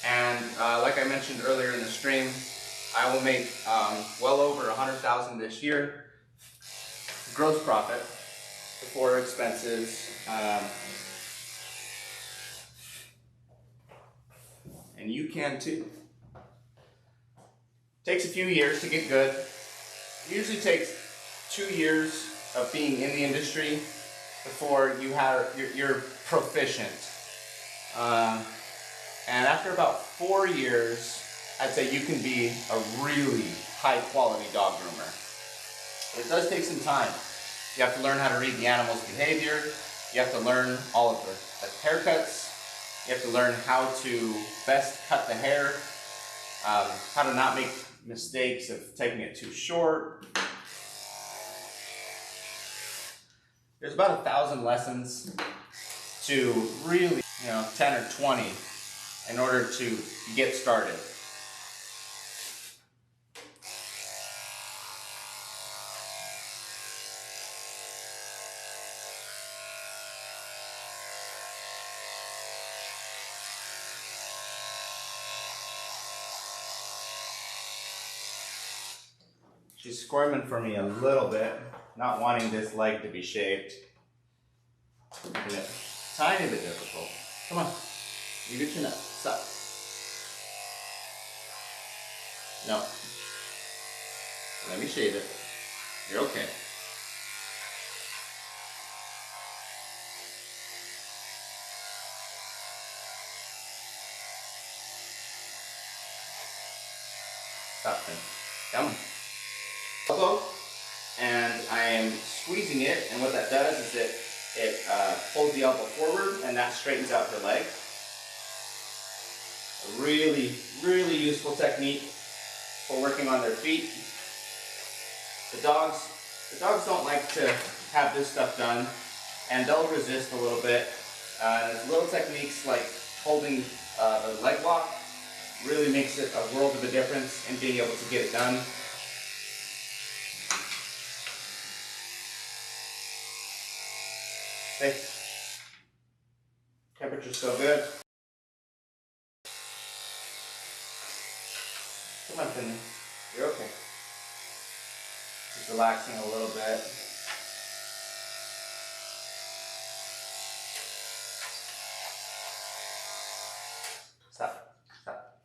And like I mentioned earlier in the stream, I will make well over 100,000 this year, gross profit before expenses. And you can too. Takes a few years to get good. It usually takes 2 years of being in the industry before you're proficient. And after about 4 years, I'd say you can be a really high quality dog groomer. But it does take some time. You have to learn how to read the animal's behavior. You have to learn all of the haircuts. You have to learn how to best cut the hair, how to not make mistakes of taking it too short. There's about 1,000 lessons to really, 10 or 20 in order to get started. She's squirming for me a little bit, not wanting this leg to be shaved. Making it a tiny bit difficult. Come on, you get your nut. Stop. No. Let me shave it. You're okay. Stop then. Come on. Elbow, and I am squeezing it, and what that does is it pulls the elbow forward, and that straightens out her leg. A really, really useful technique for working on their feet. The dogs don't like to have this stuff done, and they'll resist a little bit. Little techniques like holding the leg lock really makes it a world of a difference in being able to get it done. Okay. Temperature's still good. Come on, Finley. You're okay. Just relaxing a little bit. Stop. Stop.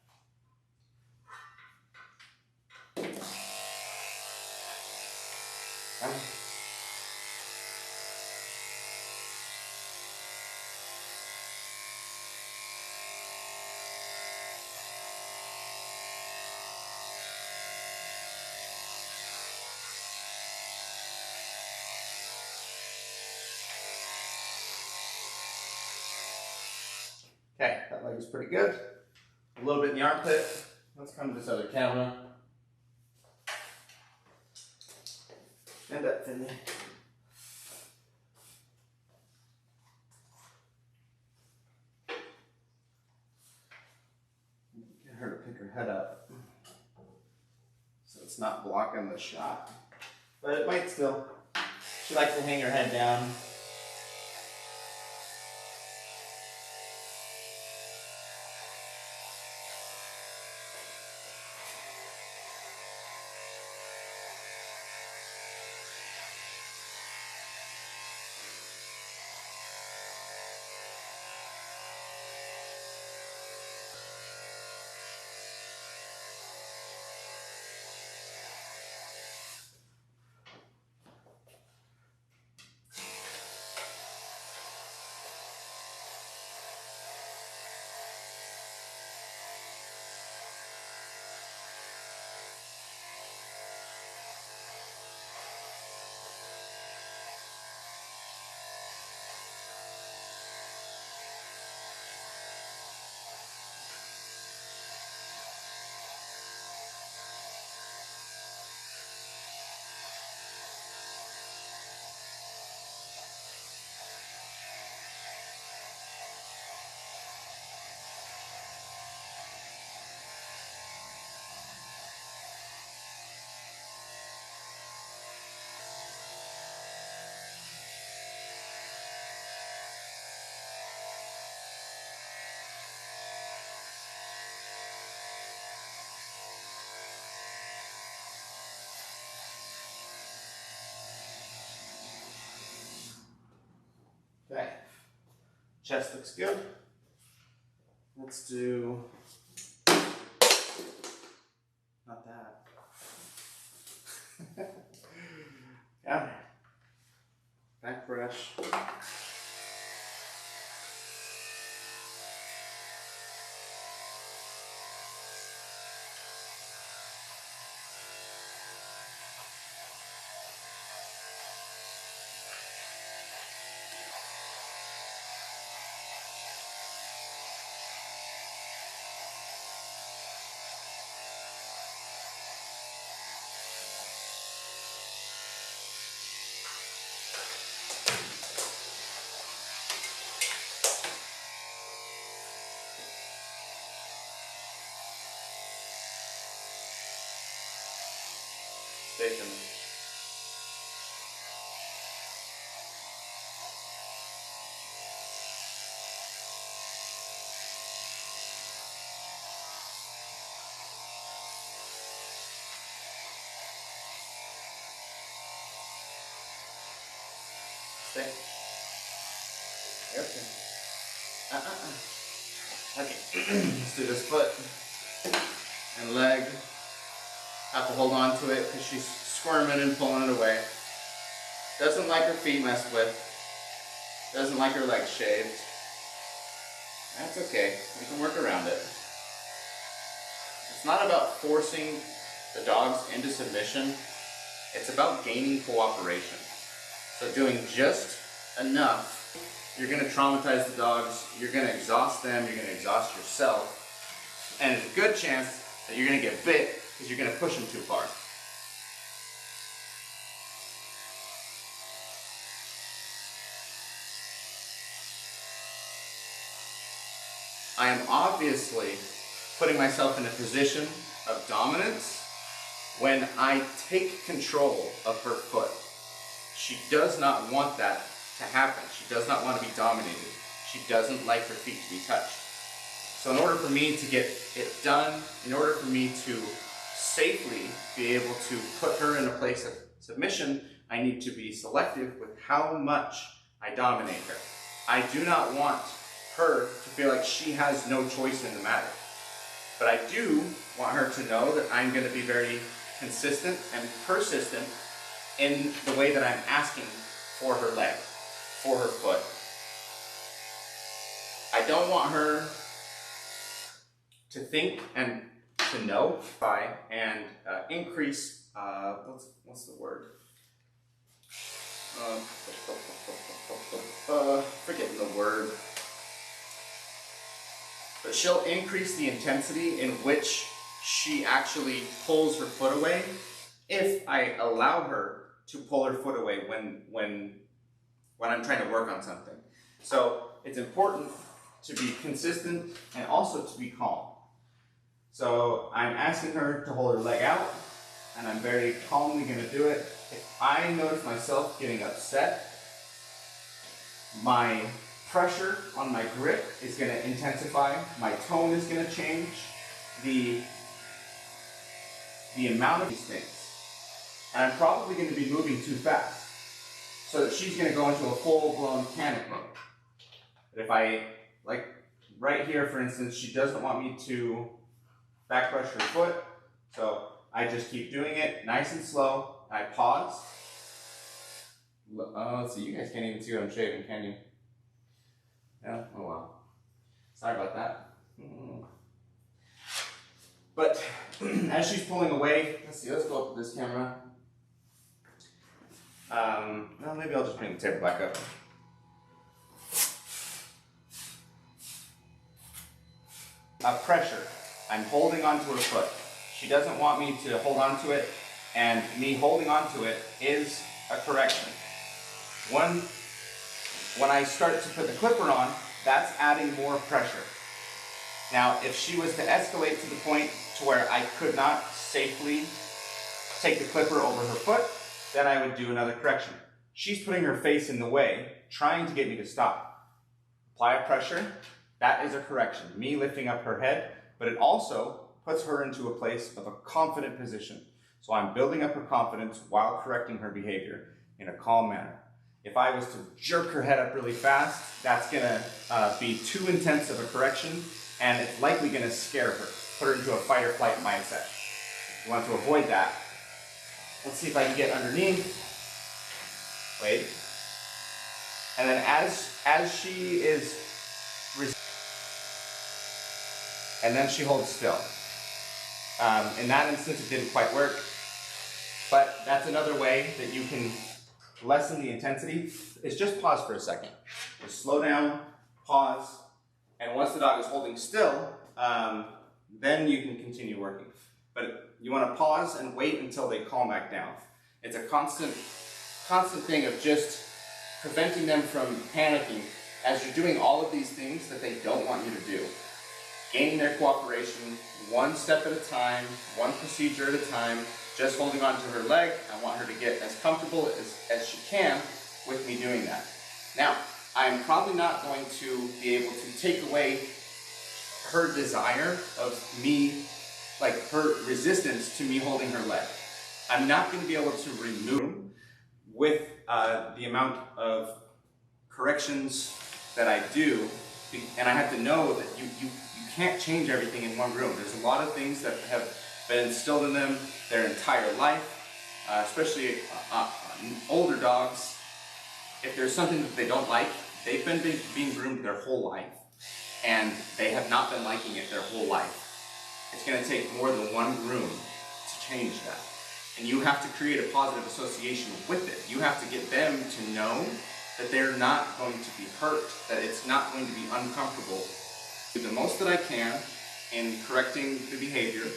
Come on. Okay, that leg is pretty good. A little bit in the armpit. Let's come to this other camera. Stand up, Finley. Get her to pick her head up so it's not blocking the shot. But it might still. She likes to hang her head down. Okay, chest looks good. Let's do, not that. Yeah, back brush. Station. Stay. Okay. Okay. Let's do this foot and leg. Have to hold on to it because she's squirming and pulling it away. Doesn't like her feet messed with. Doesn't like her legs shaved. That's okay. We can work around it. It's not about forcing the dogs into submission. It's about gaining cooperation. So doing just enough, you're going to traumatize the dogs, you're going to exhaust them, you're going to exhaust yourself, and there's a good chance that you're going to get bit because you're going to push them too far. I am obviously putting myself in a position of dominance when I take control of her foot. She does not want that to happen. She does not want to be dominated. She doesn't like her feet to be touched. So in order for me to get it done, in order for me to safely be able to put her in a place of submission, I need to be selective with how much I dominate her. I do not want her to feel like she has no choice in the matter. But I do want her to know that I'm going to be very consistent and persistent in the way that I'm asking for her leg, for her foot. I don't want her to think and to know and increase, what's the word? Forgetting the word. But she'll increase the intensity in which she actually pulls her foot away if I allow her to pull her foot away when I'm trying to work on something. So it's important to be consistent and also to be calm. So I'm asking her to hold her leg out, and I'm very calmly going to do it. If I notice myself getting upset, my pressure on my grip is going to intensify, my tone is going to change, the amount of these things. And I'm probably going to be moving too fast, so that she's going to go into a full-blown panic mode. But if I, like right here for instance, she doesn't want me to back brush her foot, so I just keep doing it nice and slow. I pause. Let's see, you guys can't even see what I'm shaving, can you? Yeah, oh well. Sorry about that. But as she's pulling away, let's see, let's go up to this camera. Well, maybe I'll just bring the table back up. Pressure. I'm holding onto her foot. She doesn't want me to hold onto it, and me holding onto it is a correction. When I start to put the clipper on, that's adding more pressure. Now, if she was to escalate to the point to where I could not safely take the clipper over her foot, then I would do another correction. She's putting her face in the way, trying to get me to stop. Apply a pressure, that is a correction. Me lifting up her head, but it also puts her into a place of a confident position. So I'm building up her confidence while correcting her behavior in a calm manner. If I was to jerk her head up really fast, that's gonna be too intense of a correction, and it's likely gonna scare her, put her into a fight or flight mindset. We want to avoid that. Let's see if I can get underneath. Wait. And then as she is, and then she holds still. In that instance, it didn't quite work, but that's another way that you can lessen the intensity. Is just pause for a second. Just slow down, pause, and once the dog is holding still, then you can continue working. But you want to pause and wait until they calm back down. It's a constant thing of just preventing them from panicking as you're doing all of these things that they don't want you to do. Gaining their cooperation one step at a time, one procedure at a time, just holding on to her leg. I want her to get as comfortable as she can with me doing that. Now, I'm probably not going to be able to take away her desire of me, like her resistance to me holding her leg. I'm not going to be able to remove with the amount of corrections that I do, and I have to know that you can't change everything in one room. There's a lot of things that have been instilled in them their entire life, especially older dogs. If there's something that they don't like, they've been being groomed their whole life, and they have not been liking it their whole life. It's going to take more than one groom to change that. And you have to create a positive association with it. You have to get them to know that they're not going to be hurt, that it's not going to be uncomfortable. Do the most that I can in correcting the behavior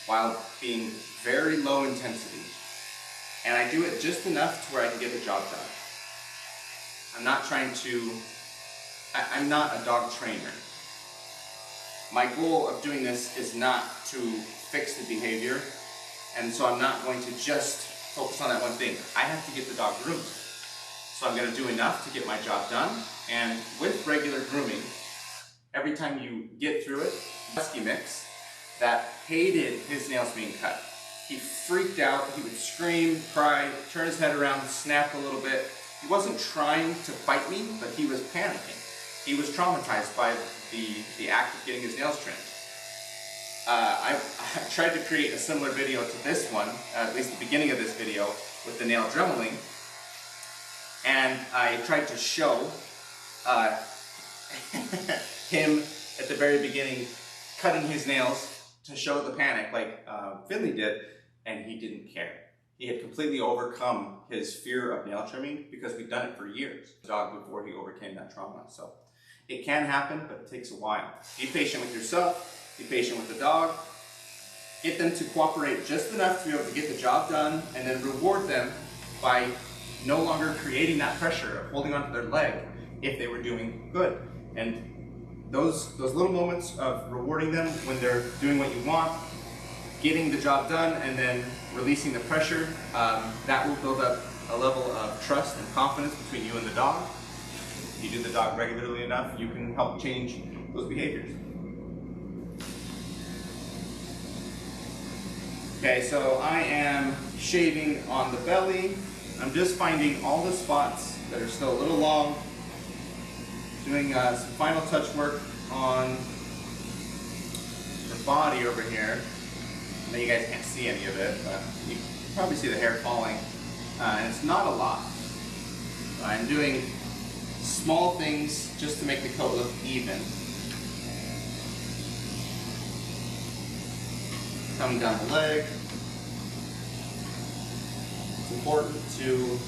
while being very low intensity. And I do it just enough to where I can get the job done. I'm not a dog trainer. My goal of doing this is not to fix the behavior, and so I'm not going to just focus on that one thing. I have to get the dog groomed. So I'm gonna do enough to get my job done. And with regular grooming, every time you get through it, husky mix that hated his nails being cut. He freaked out, he would scream, cry, turn his head around, snap a little bit. He wasn't trying to bite me, but he was panicking. He was traumatized by the act of getting his nails trimmed. I tried to create a similar video to this one, at least the beginning of this video, with the nail dremeling. And I tried to show him at the very beginning cutting his nails to show the panic like Finley did, and he didn't care. He had completely overcome his fear of nail trimming because we'd done it for years, dog, before he overcame that trauma. So it can happen, but it takes a while. Be patient with yourself, be patient with the dog, get them to cooperate just enough to be able to get the job done, and then reward them by no longer creating that pressure of holding onto their leg if they were doing good. And those little moments of rewarding them when they're doing what you want, getting the job done, and then releasing the pressure, that will build up a level of trust and confidence between you and the dog. If you do the dog regularly enough, you can help change those behaviors. Okay, so I am shaving on the belly. I'm just finding all the spots that are still a little long, doing some final touch work on the body over here. I know you guys can't see any of it, but you can probably see the hair falling, and it's not a lot. I'm doing small things just to make the coat look even. Coming down the leg. It's important to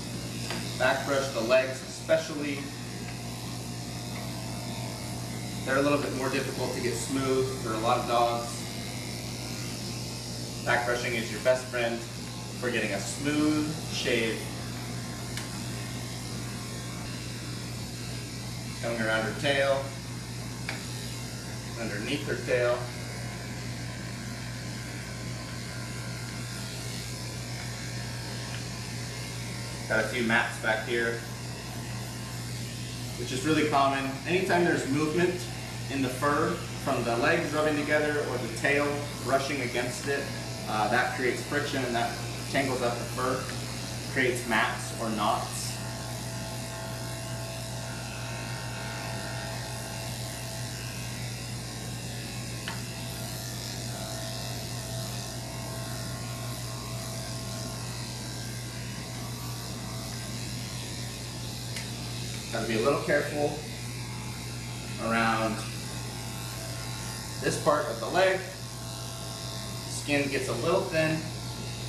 back brush the legs especially. They're a little bit more difficult to get smooth for a lot of dogs. Back brushing is your best friend for getting a smooth shave. Coming around her tail, underneath her tail. Got a few mats back here, which is really common. Anytime there's movement in the fur from the legs rubbing together or the tail brushing against it, that creates friction and that tangles up the fur, creates mats or knots. Got to be a little careful around this part of the leg. Skin gets a little thin,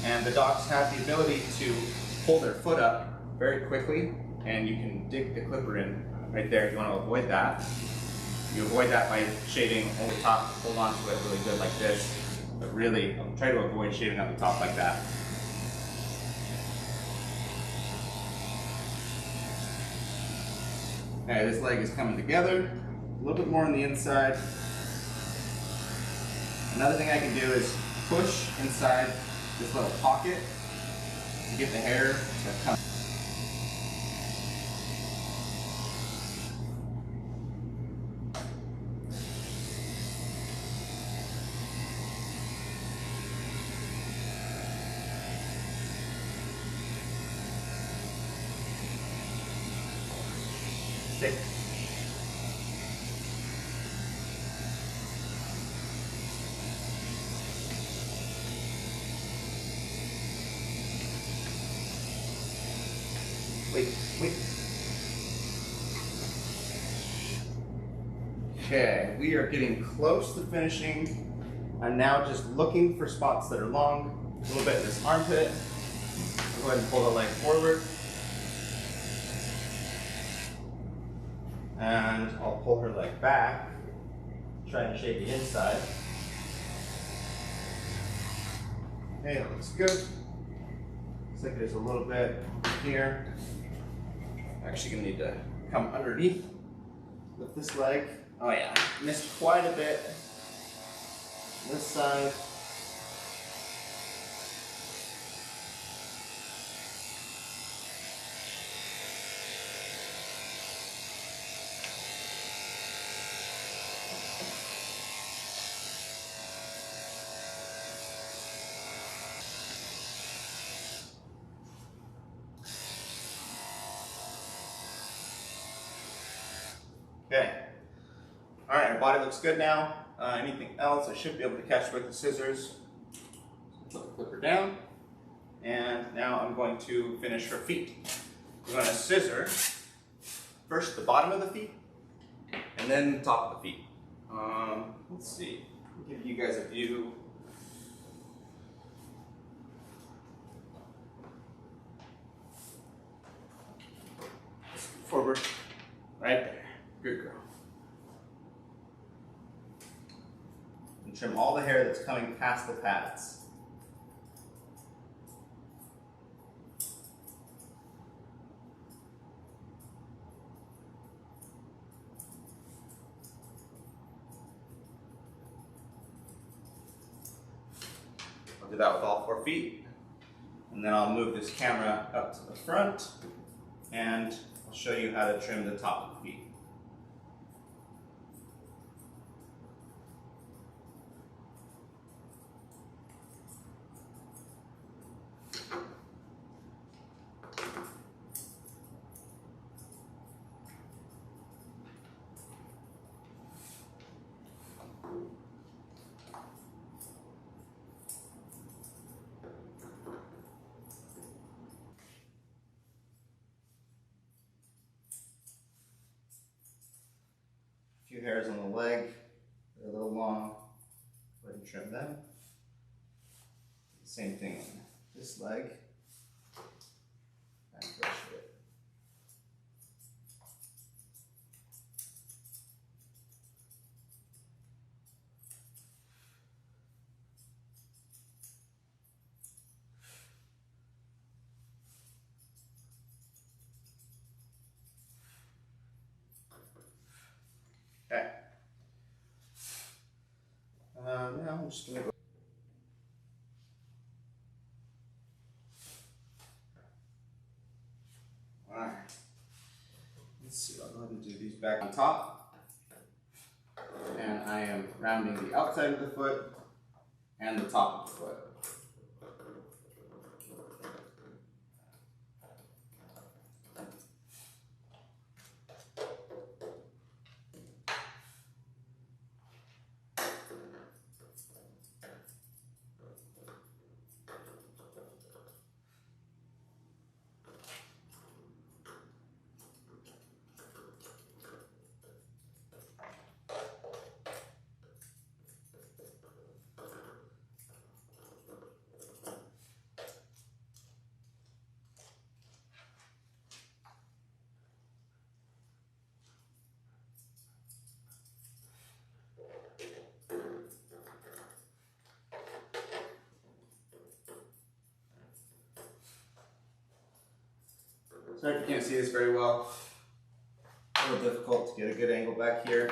and the dogs have the ability to pull their foot up very quickly, and you can dig the clipper in right there if you want to avoid that. You avoid that by shaving on the top, hold on to it really good like this, but really try to avoid shaving on the top like that. Okay, this leg is coming together, a little bit more on the inside. Another thing I can do is push inside this little pocket to get the hair to come. Stick. Wait. Okay, we are getting close to finishing. I'm now just looking for spots that are long, a little bit in this armpit. I'll go ahead and pull the leg forward. And I'll pull her leg back, trying to shave the inside. Okay, that looks good. Looks like there's a little bit here. I'm actually gonna need to come underneath with this leg. Oh yeah, missed quite a bit this side. Okay. All right, our body looks good now. Anything else I should be able to catch with the scissors. Put the clipper down. And now I'm going to finish her feet. I'm going to scissor first the bottom of the feet and then the top of the feet. Let's see. I'll give you guys a view. Forward. Right there. Good girl. And trim all the hair that's coming past the pads. I'll do that with all 4 feet. And then I'll move this camera up to the front and I'll show you how to trim the top of the feet. Few hairs on the leg, they're a little long, go ahead and trim them. Same thing on this leg, and brush it. Okay. Now I'm just going to go. Alright. Let's see, I'll go ahead and do these back on top. And I am rounding the outside of the foot and the top of the foot. Sorry if you can't see this very well. A little difficult to get a good angle back here.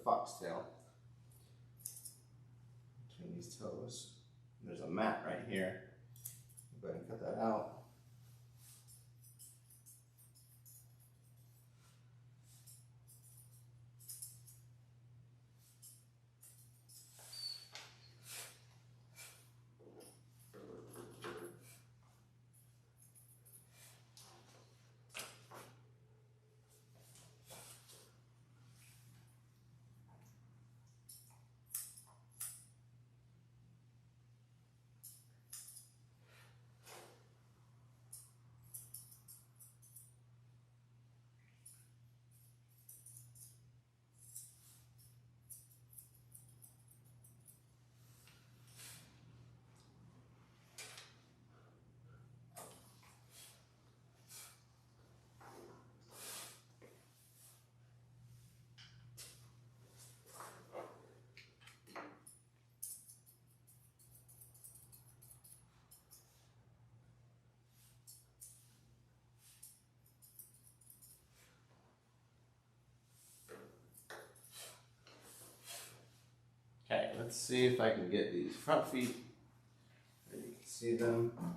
Foxtail between these toes. There's a mat right here. Go ahead and cut that out. Let's see if I can get these front feet. There you can see them. I'm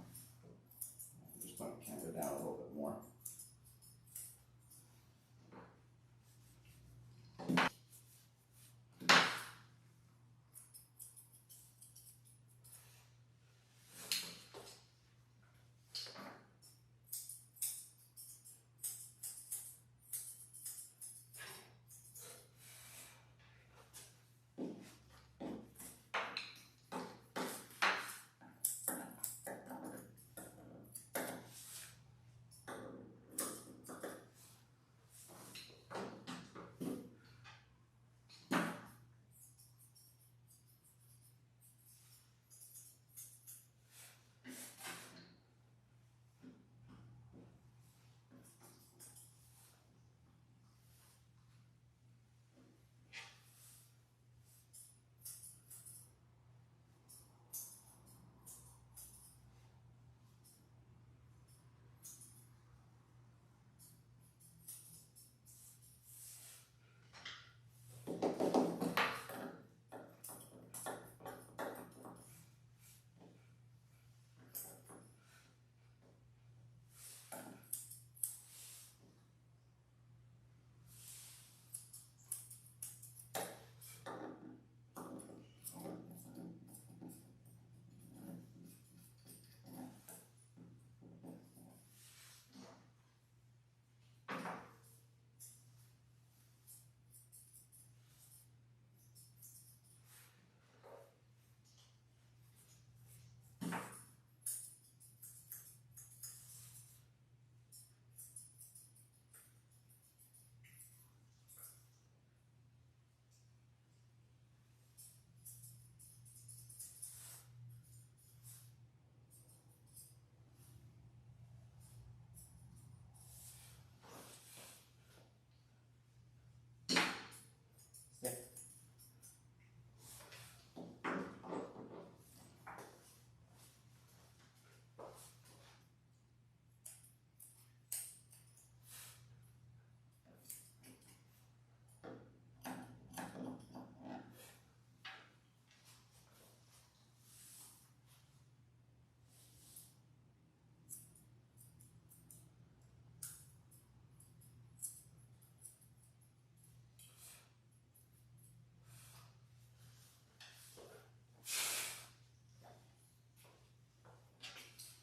just going to camber down a little bit more.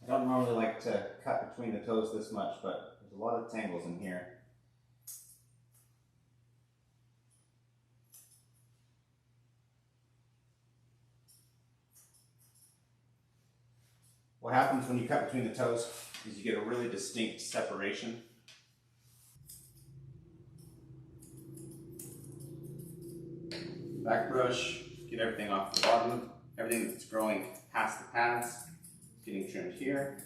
I don't normally like to cut between the toes this much, but there's a lot of tangles in here. What happens when you cut between the toes is you get a really distinct separation. Back brush, get everything off the bottom. Everything that's growing past the pads is getting trimmed here.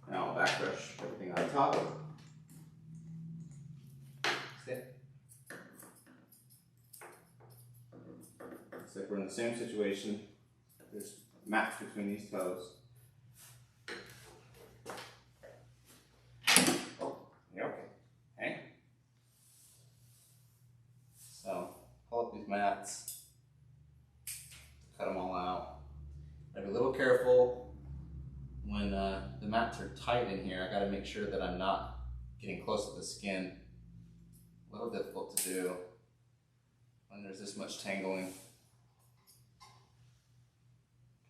Now I'll back brush everything on top. So if we're in the same situation, there's mats between these toes. Oh, yeah, okay. Hey. So pull up these mats, cut them all out. I'd be a little careful when the mats are tight in here. I got to make sure that I'm not getting close to the skin. A little difficult to do when there's this much tangling.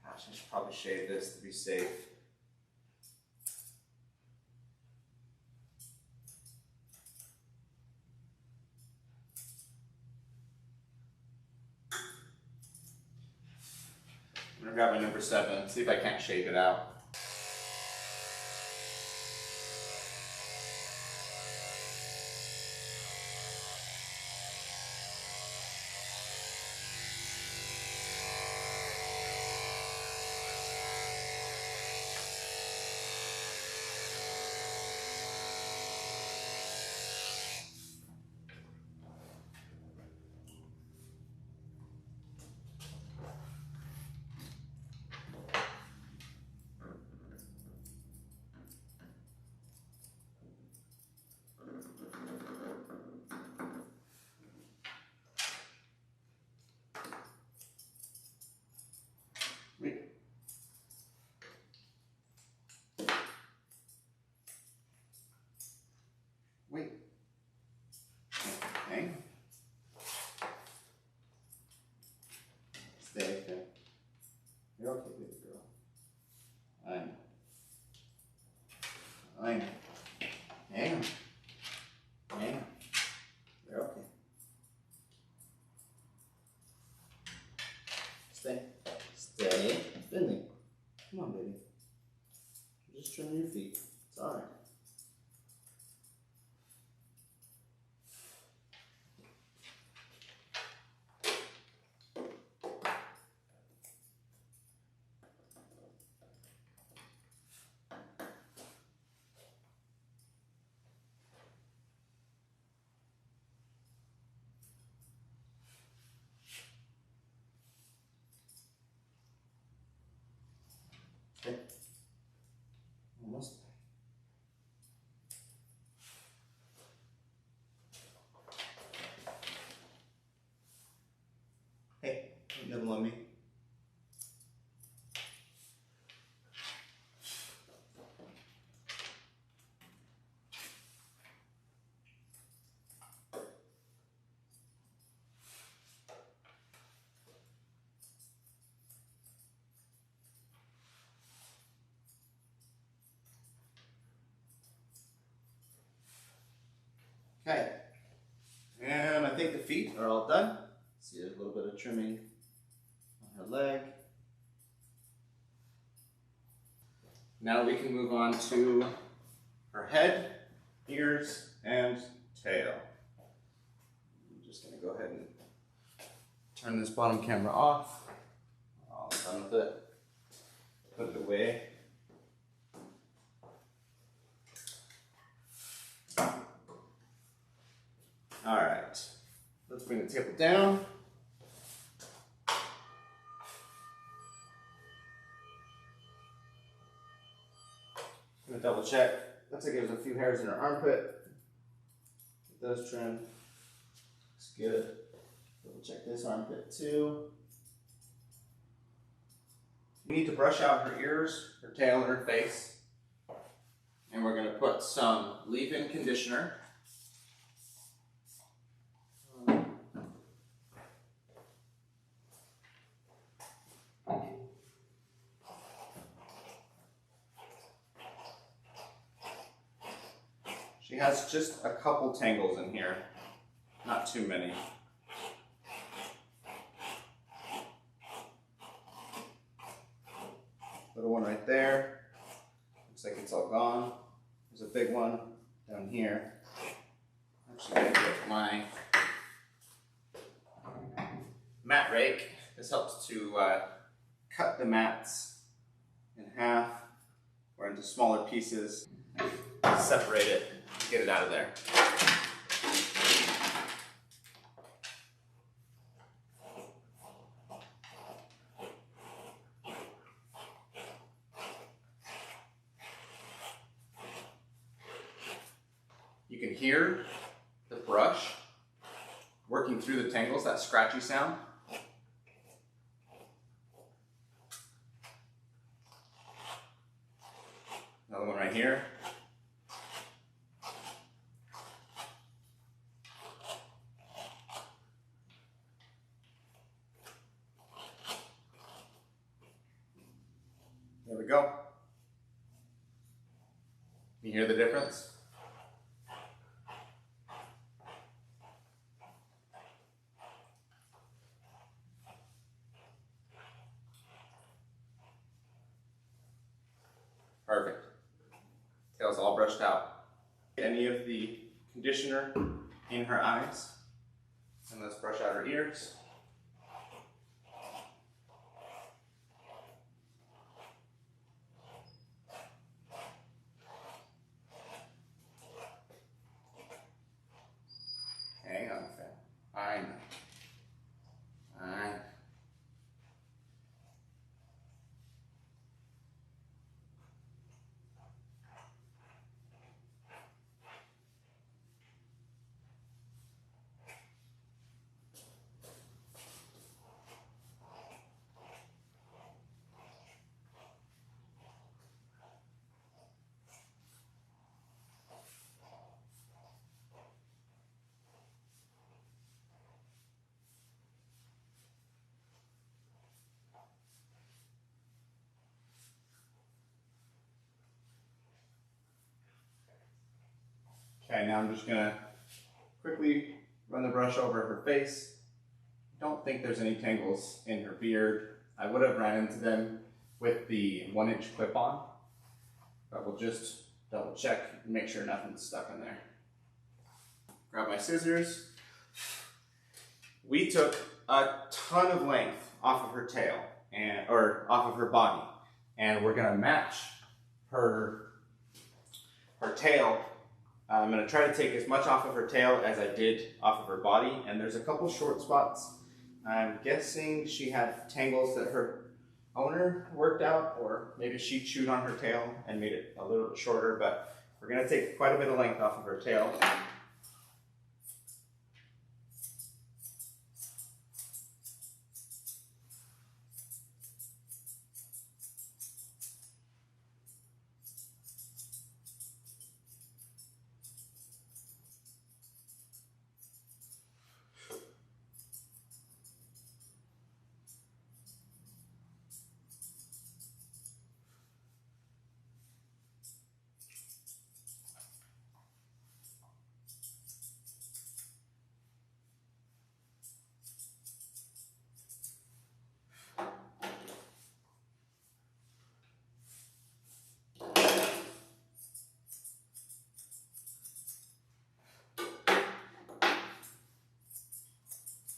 Gosh, I should probably shave this to be safe. I'm gonna grab my number 7, see if I can't shave it out. okay, baby girl. I know. I know. Hang on. Hang on. You're okay. Stay. Stay. Finley. Come on, baby. Just trim your feet. It's alright. Okay. Almost. Hey, don't nibble on me. Okay, and I think the feet are all done. See a little bit of trimming on her leg. Now we can move on to her head, ears, and tail. I'm just gonna go ahead and turn this bottom camera off. All done with it. Put it away. All right, let's bring the table down. I'm gonna double check. Looks like there's a few hairs in her armpit. Get those trimmed. Looks good. Double check this armpit too. We need to brush out her ears, her tail, and her face. And we're gonna put some leave-in conditioner. She has just a couple tangles in here, not too many. Little one right there. Looks like it's all gone. There's a big one down here. I'm actually gonna get my mat rake. This helps to cut the mats in half or into smaller pieces, separate it, get it out of there. You can hear the brush working through the tangles, that scratchy sound. Another one right here. There we go. You hear the difference? Perfect. Tail's all brushed out. Any of the conditioner in her eyes. And let's brush out her ears. Hang on, fam. I know. I know. Okay, now I'm just gonna quickly run the brush over her face. Don't think there's any tangles in her beard. I would have ran into them with the 1-inch clip-on, but we'll just double check and make sure nothing's stuck in there. Grab my scissors. We took a ton of length off of her tail, or off of her body, and we're gonna match her tail. I'm gonna try to take as much off of her tail as I did off of her body, and there's a couple short spots. I'm guessing she had tangles that her owner worked out, or maybe she chewed on her tail and made it a little bit shorter, but we're gonna take quite a bit of length off of her tail.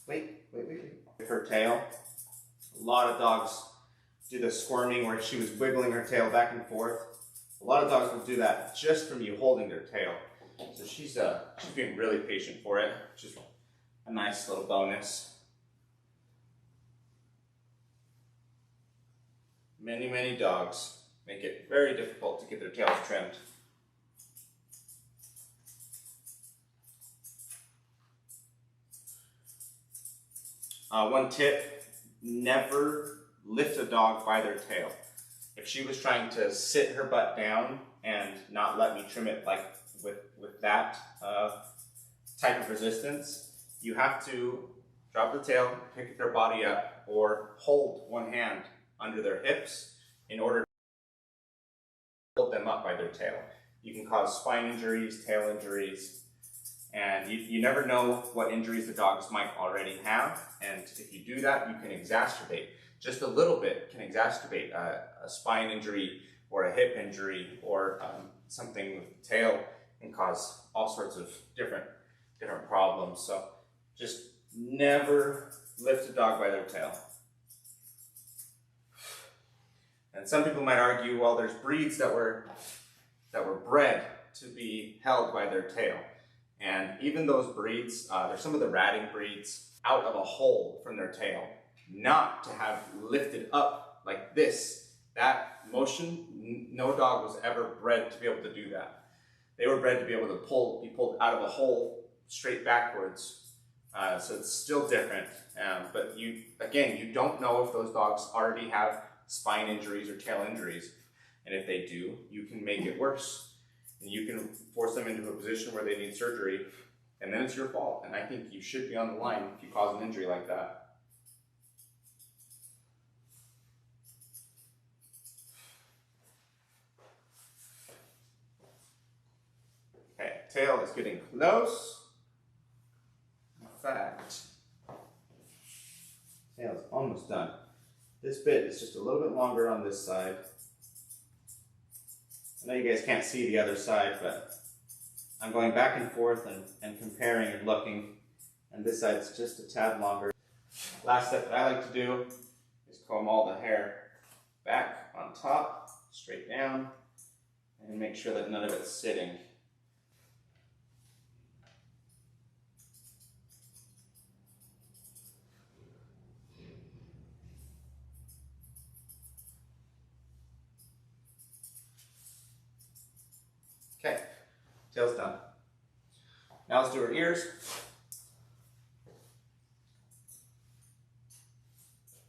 Wait. Her tail. A lot of dogs do the squirming where she was wiggling her tail back and forth. A lot of dogs will do that just from you holding their tail. So she's being really patient for it, which is a nice little bonus. Many dogs make it very difficult to get their tails trimmed. One tip, never lift a dog by their tail. If she was trying to sit her butt down and not let me trim it like with that type of resistance, you have to drop the tail, pick their body up, or hold one hand under their hips in order to hold them up by their tail. You can cause spine injuries, tail injuries, and you never know what injuries the dogs might already have, and if you do that, you can exacerbate. Just a little bit can exacerbate a spine injury or a hip injury or something with the tail, and cause all sorts of different problems. So just never lift a dog by their tail. And some people might argue, well, there's breeds that were bred to be held by their tail. And even those breeds, there's some of the ratting breeds out of a hole from their tail, not to have lifted up like this. That motion, no dog was ever bred to be able to do that. They were bred to be able to be pulled out of a hole straight backwards. So it's still different. But you don't know if those dogs already have spine injuries or tail injuries. And if they do, you can make it worse. And you can force them into a position where they need surgery, and then it's your fault. And I think you should be on the line if you cause an injury like that. Okay, tail is getting close. In fact, tail is almost done. This bit is just a little bit longer on this side. I know you guys can't see the other side, but I'm going back and forth and comparing and looking, and this side's just a tad longer. Last step that I like to do is comb all the hair back on top, straight down, and make sure that none of it's sitting. Okay, tail's done. Now let's do her ears.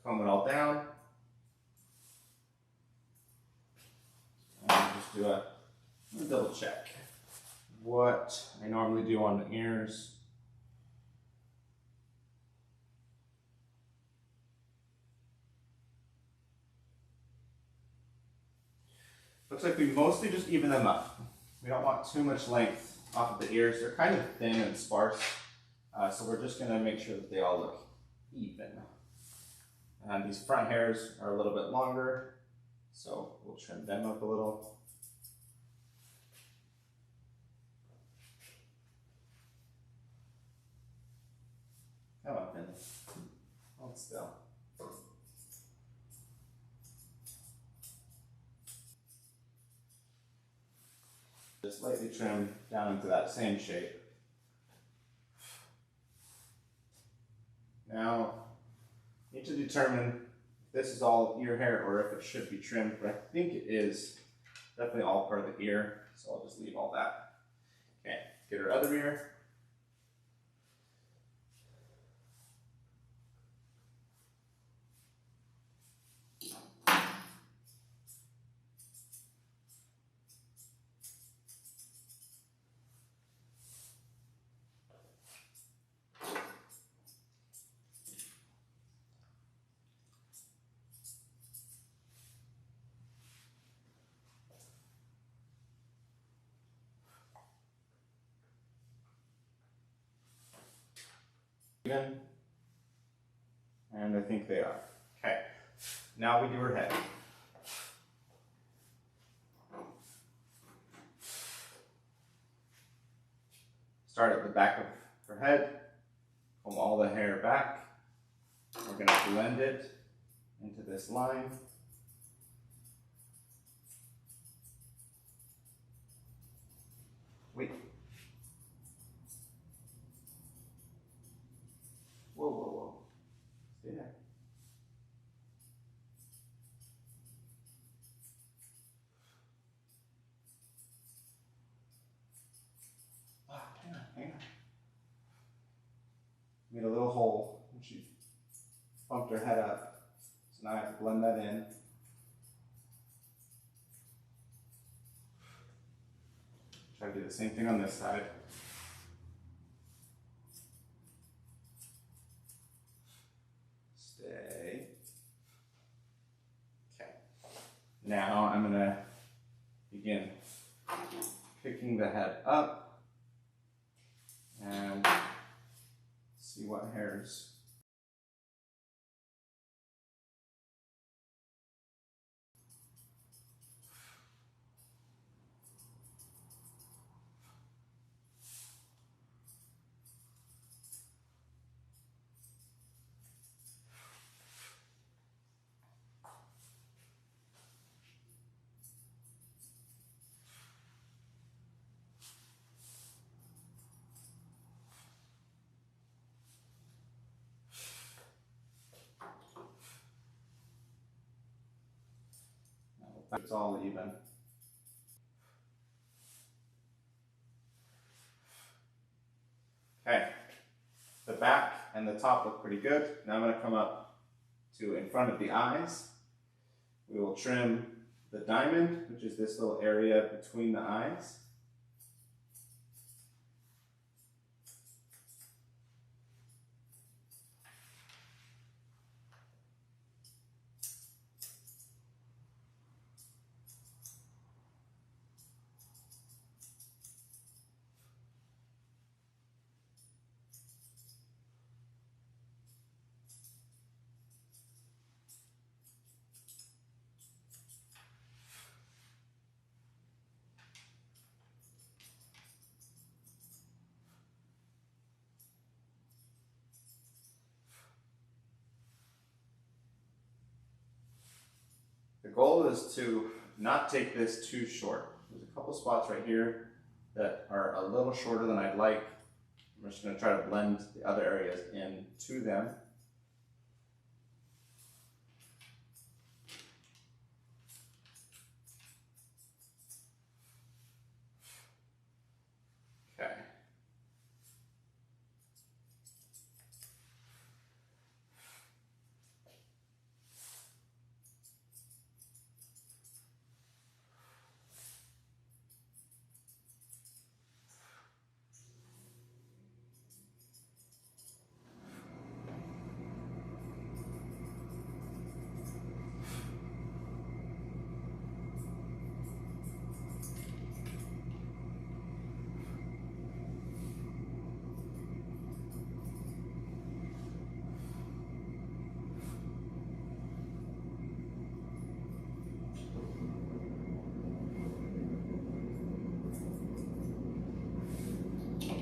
Comb it all down. And just do a double check. What I normally do on the ears. Looks like we mostly just even them up. We don't want too much length off of the ears. They're kind of thin and sparse, so we're just gonna make sure that they all look even. And these front hairs are a little bit longer, so we'll trim them up a little. Come on, Finley. Hold still. Just lightly trim down into that same shape. Now, you need to determine if this is all ear hair or if it should be trimmed, but I think it is definitely all part of the ear, so I'll just leave all that. Okay, get her other ear. And I think they are. Okay, now we do her head. Start at the back of her head, comb all the hair back. We're going to blend it into this line. Wait. Whoa, whoa, whoa. Stay there. Hang on, hang on. Made a little hole and she bumped her head up. So now I have to blend that in. Try to do the same thing on this side. Stay. Okay. Now I'm going to begin picking the head up and see what hairs. It's all even. Okay, the back and the top look pretty good. Now I'm going to come up to in front of the eyes. We will trim the diamond, which is this little area between the eyes. The goal is to not take this too short. There's a couple spots right here that are a little shorter than I'd like. I'm just going to try to blend the other areas into them. Okay.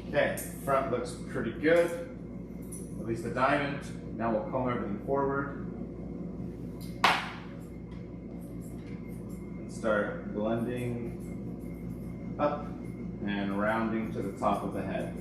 Okay, front looks pretty good, at least the diamond. Now we'll comb everything forward and start blending up and rounding to the top of the head.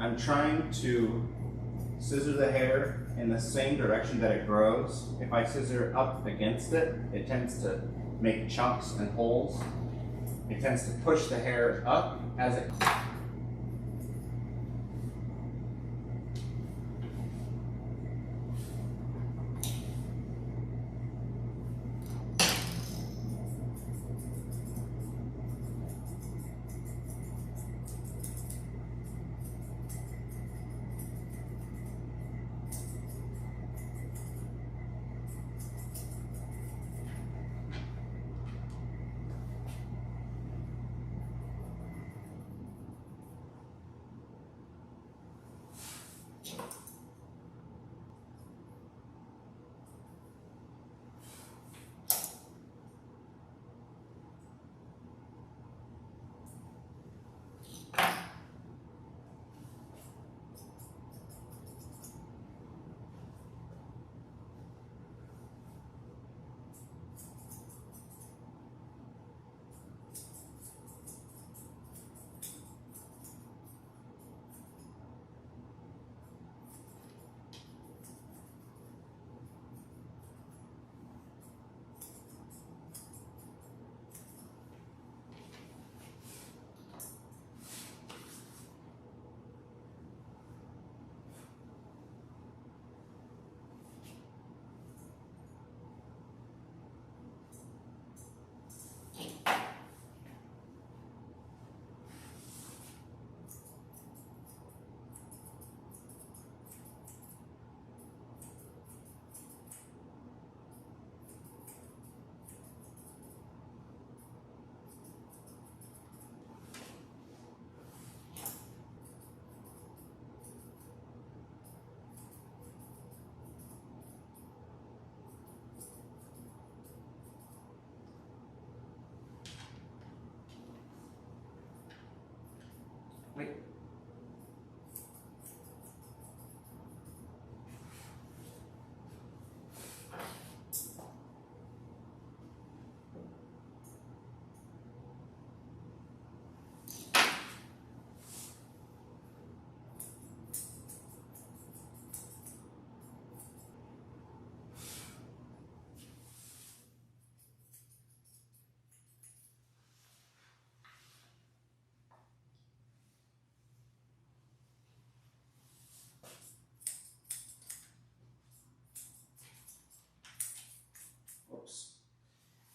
I'm trying to scissor the hair in the same direction that it grows. If I scissor up against it, it tends to make chunks and holes. It tends to push the hair up as it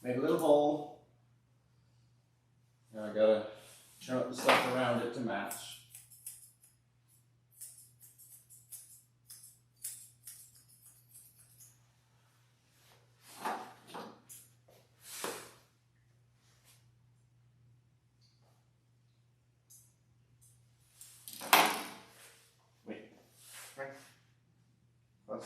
Made a little hole. Now I gotta turn up the stuff around it to match. Wait, right. Close.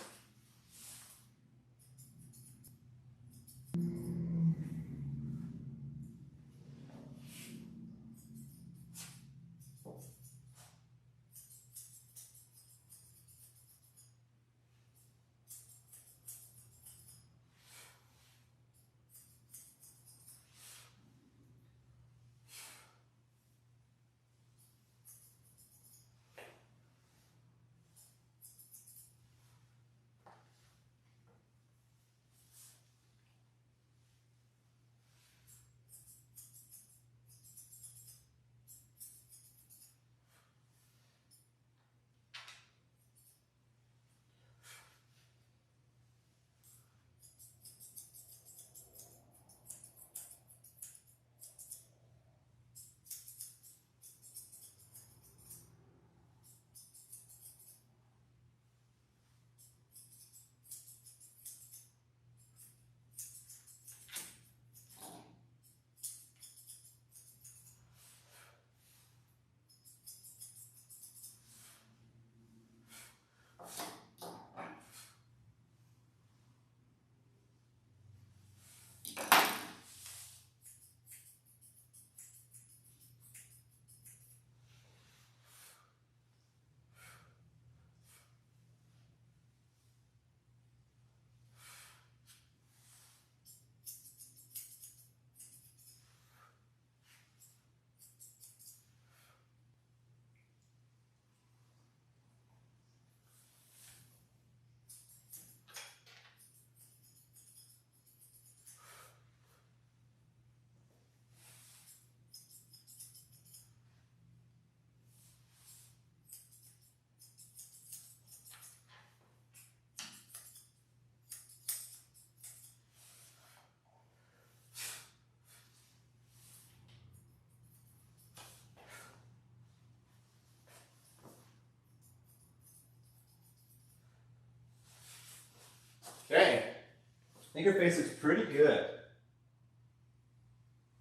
Okay, I think her face looks pretty good.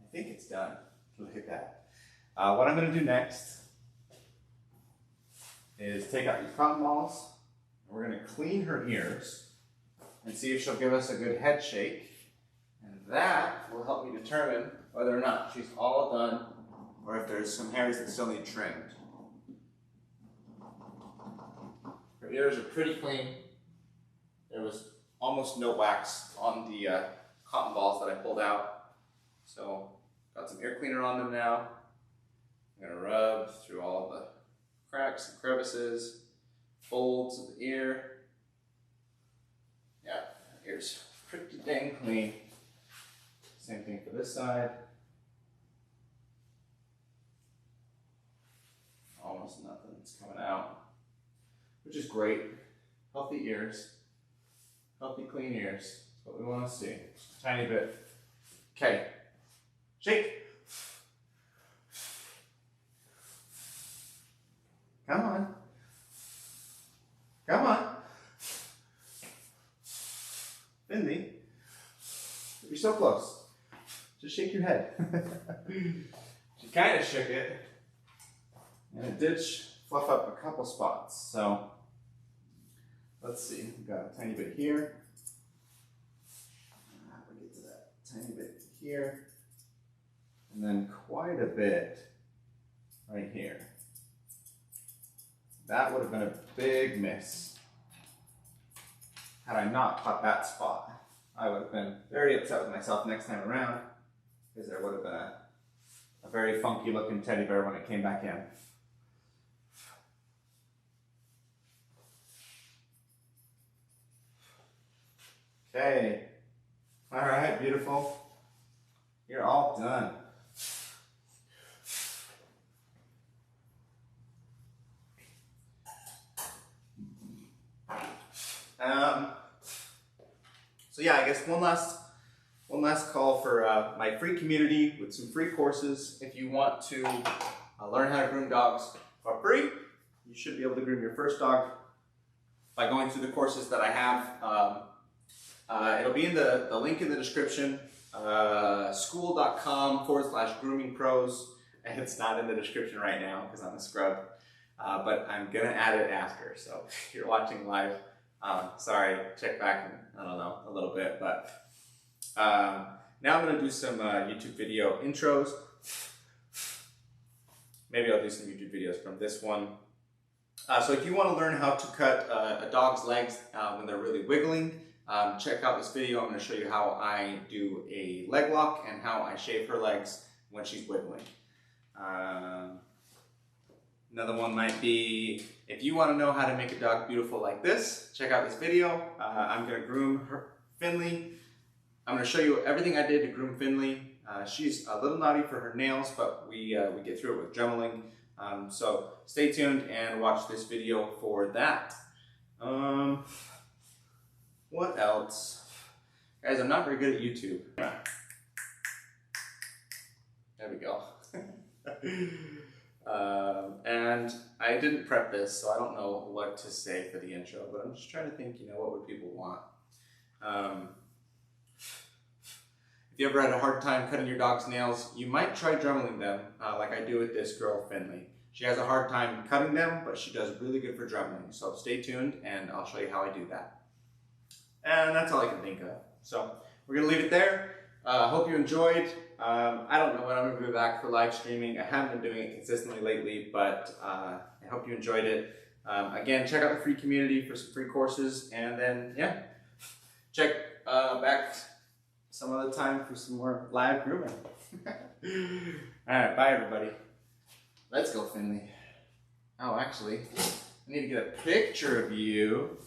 I think it's done. Look at that. What I'm going to do next is take out these cotton balls, and we're going to clean her ears and see if she'll give us a good head shake. And that will help me determine whether or not she's all done or if there's some hairs that still need trimmed. Her ears are pretty clean. There was almost no wax on the cotton balls that I pulled out. So, got some ear cleaner on them now. I'm gonna rub through all the cracks and crevices, folds of the ear. Yeah, ear's pretty dang clean. Same thing for this side. Almost nothing's coming out, which is great. Healthy ears. Healthy, clean ears. That's what we want to see. Just a tiny bit. Okay. Shake. Come on. Come on. Finley. You're so close. Just shake your head. She kind of shook it. And it did fluff up a couple spots. So, let's see, we've got a tiny bit here. We'll get to that tiny bit here. And then quite a bit right here. That would have been a big miss. Had I not caught that spot, I would have been very upset with myself next time around, because there would have been a very funky looking teddy bear when it came back in. Okay, all right, beautiful. You're all done. So yeah, I guess one last one last call for my free community with some free courses. If you want to learn how to groom dogs for free, you should be able to groom your first dog by going through the courses that I have. It'll be in the link in the description, school.com/grooming pros. It's not in the description right now because I'm a scrub, but I'm gonna add it after. So if you're watching live, sorry, check back in, I don't know, a little bit, but now I'm gonna do some YouTube video intros. Maybe I'll do some YouTube videos from this one. So if you want to learn how to cut a dog's legs when they're really wiggling, check out this video. I'm going to show you how I do a leg lock and how I shave her legs when she's wiggling. Another one might be, if you want to know how to make a dog beautiful like this, check out this video. I'm going to groom her, Finley. I'm going to show you everything I did to groom Finley. She's a little naughty for her nails, but we get through it with dremeling. So stay tuned and watch this video for that. What else? Guys, I'm not very good at YouTube. There we go. And I didn't prep this, so I don't know what to say for the intro, but I'm just trying to think, what would people want? If you ever had a hard time cutting your dog's nails, you might try dremeling them, like I do with this girl, Finley. She has a hard time cutting them, but she does really good for dremeling. So stay tuned, and I'll show you how I do that. And that's all I can think of. So we're gonna leave it there. Hope you enjoyed. I don't know when I'm gonna be back for live streaming. I haven't been doing it consistently lately, but I hope you enjoyed it. Again, check out the free community for some free courses, and then check back some other time for some more live grooming. Alright, bye everybody. Let's go, Finley. Oh, actually, I need to get a picture of you.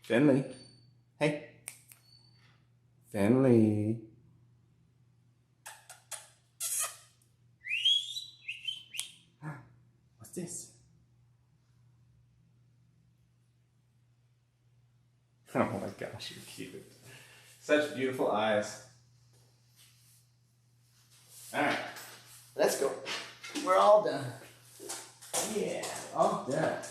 Finley. Hey. Finley. What's this? Oh my gosh, you're cute. Such beautiful eyes. Alright, let's go. We're all done. Yeah, all done.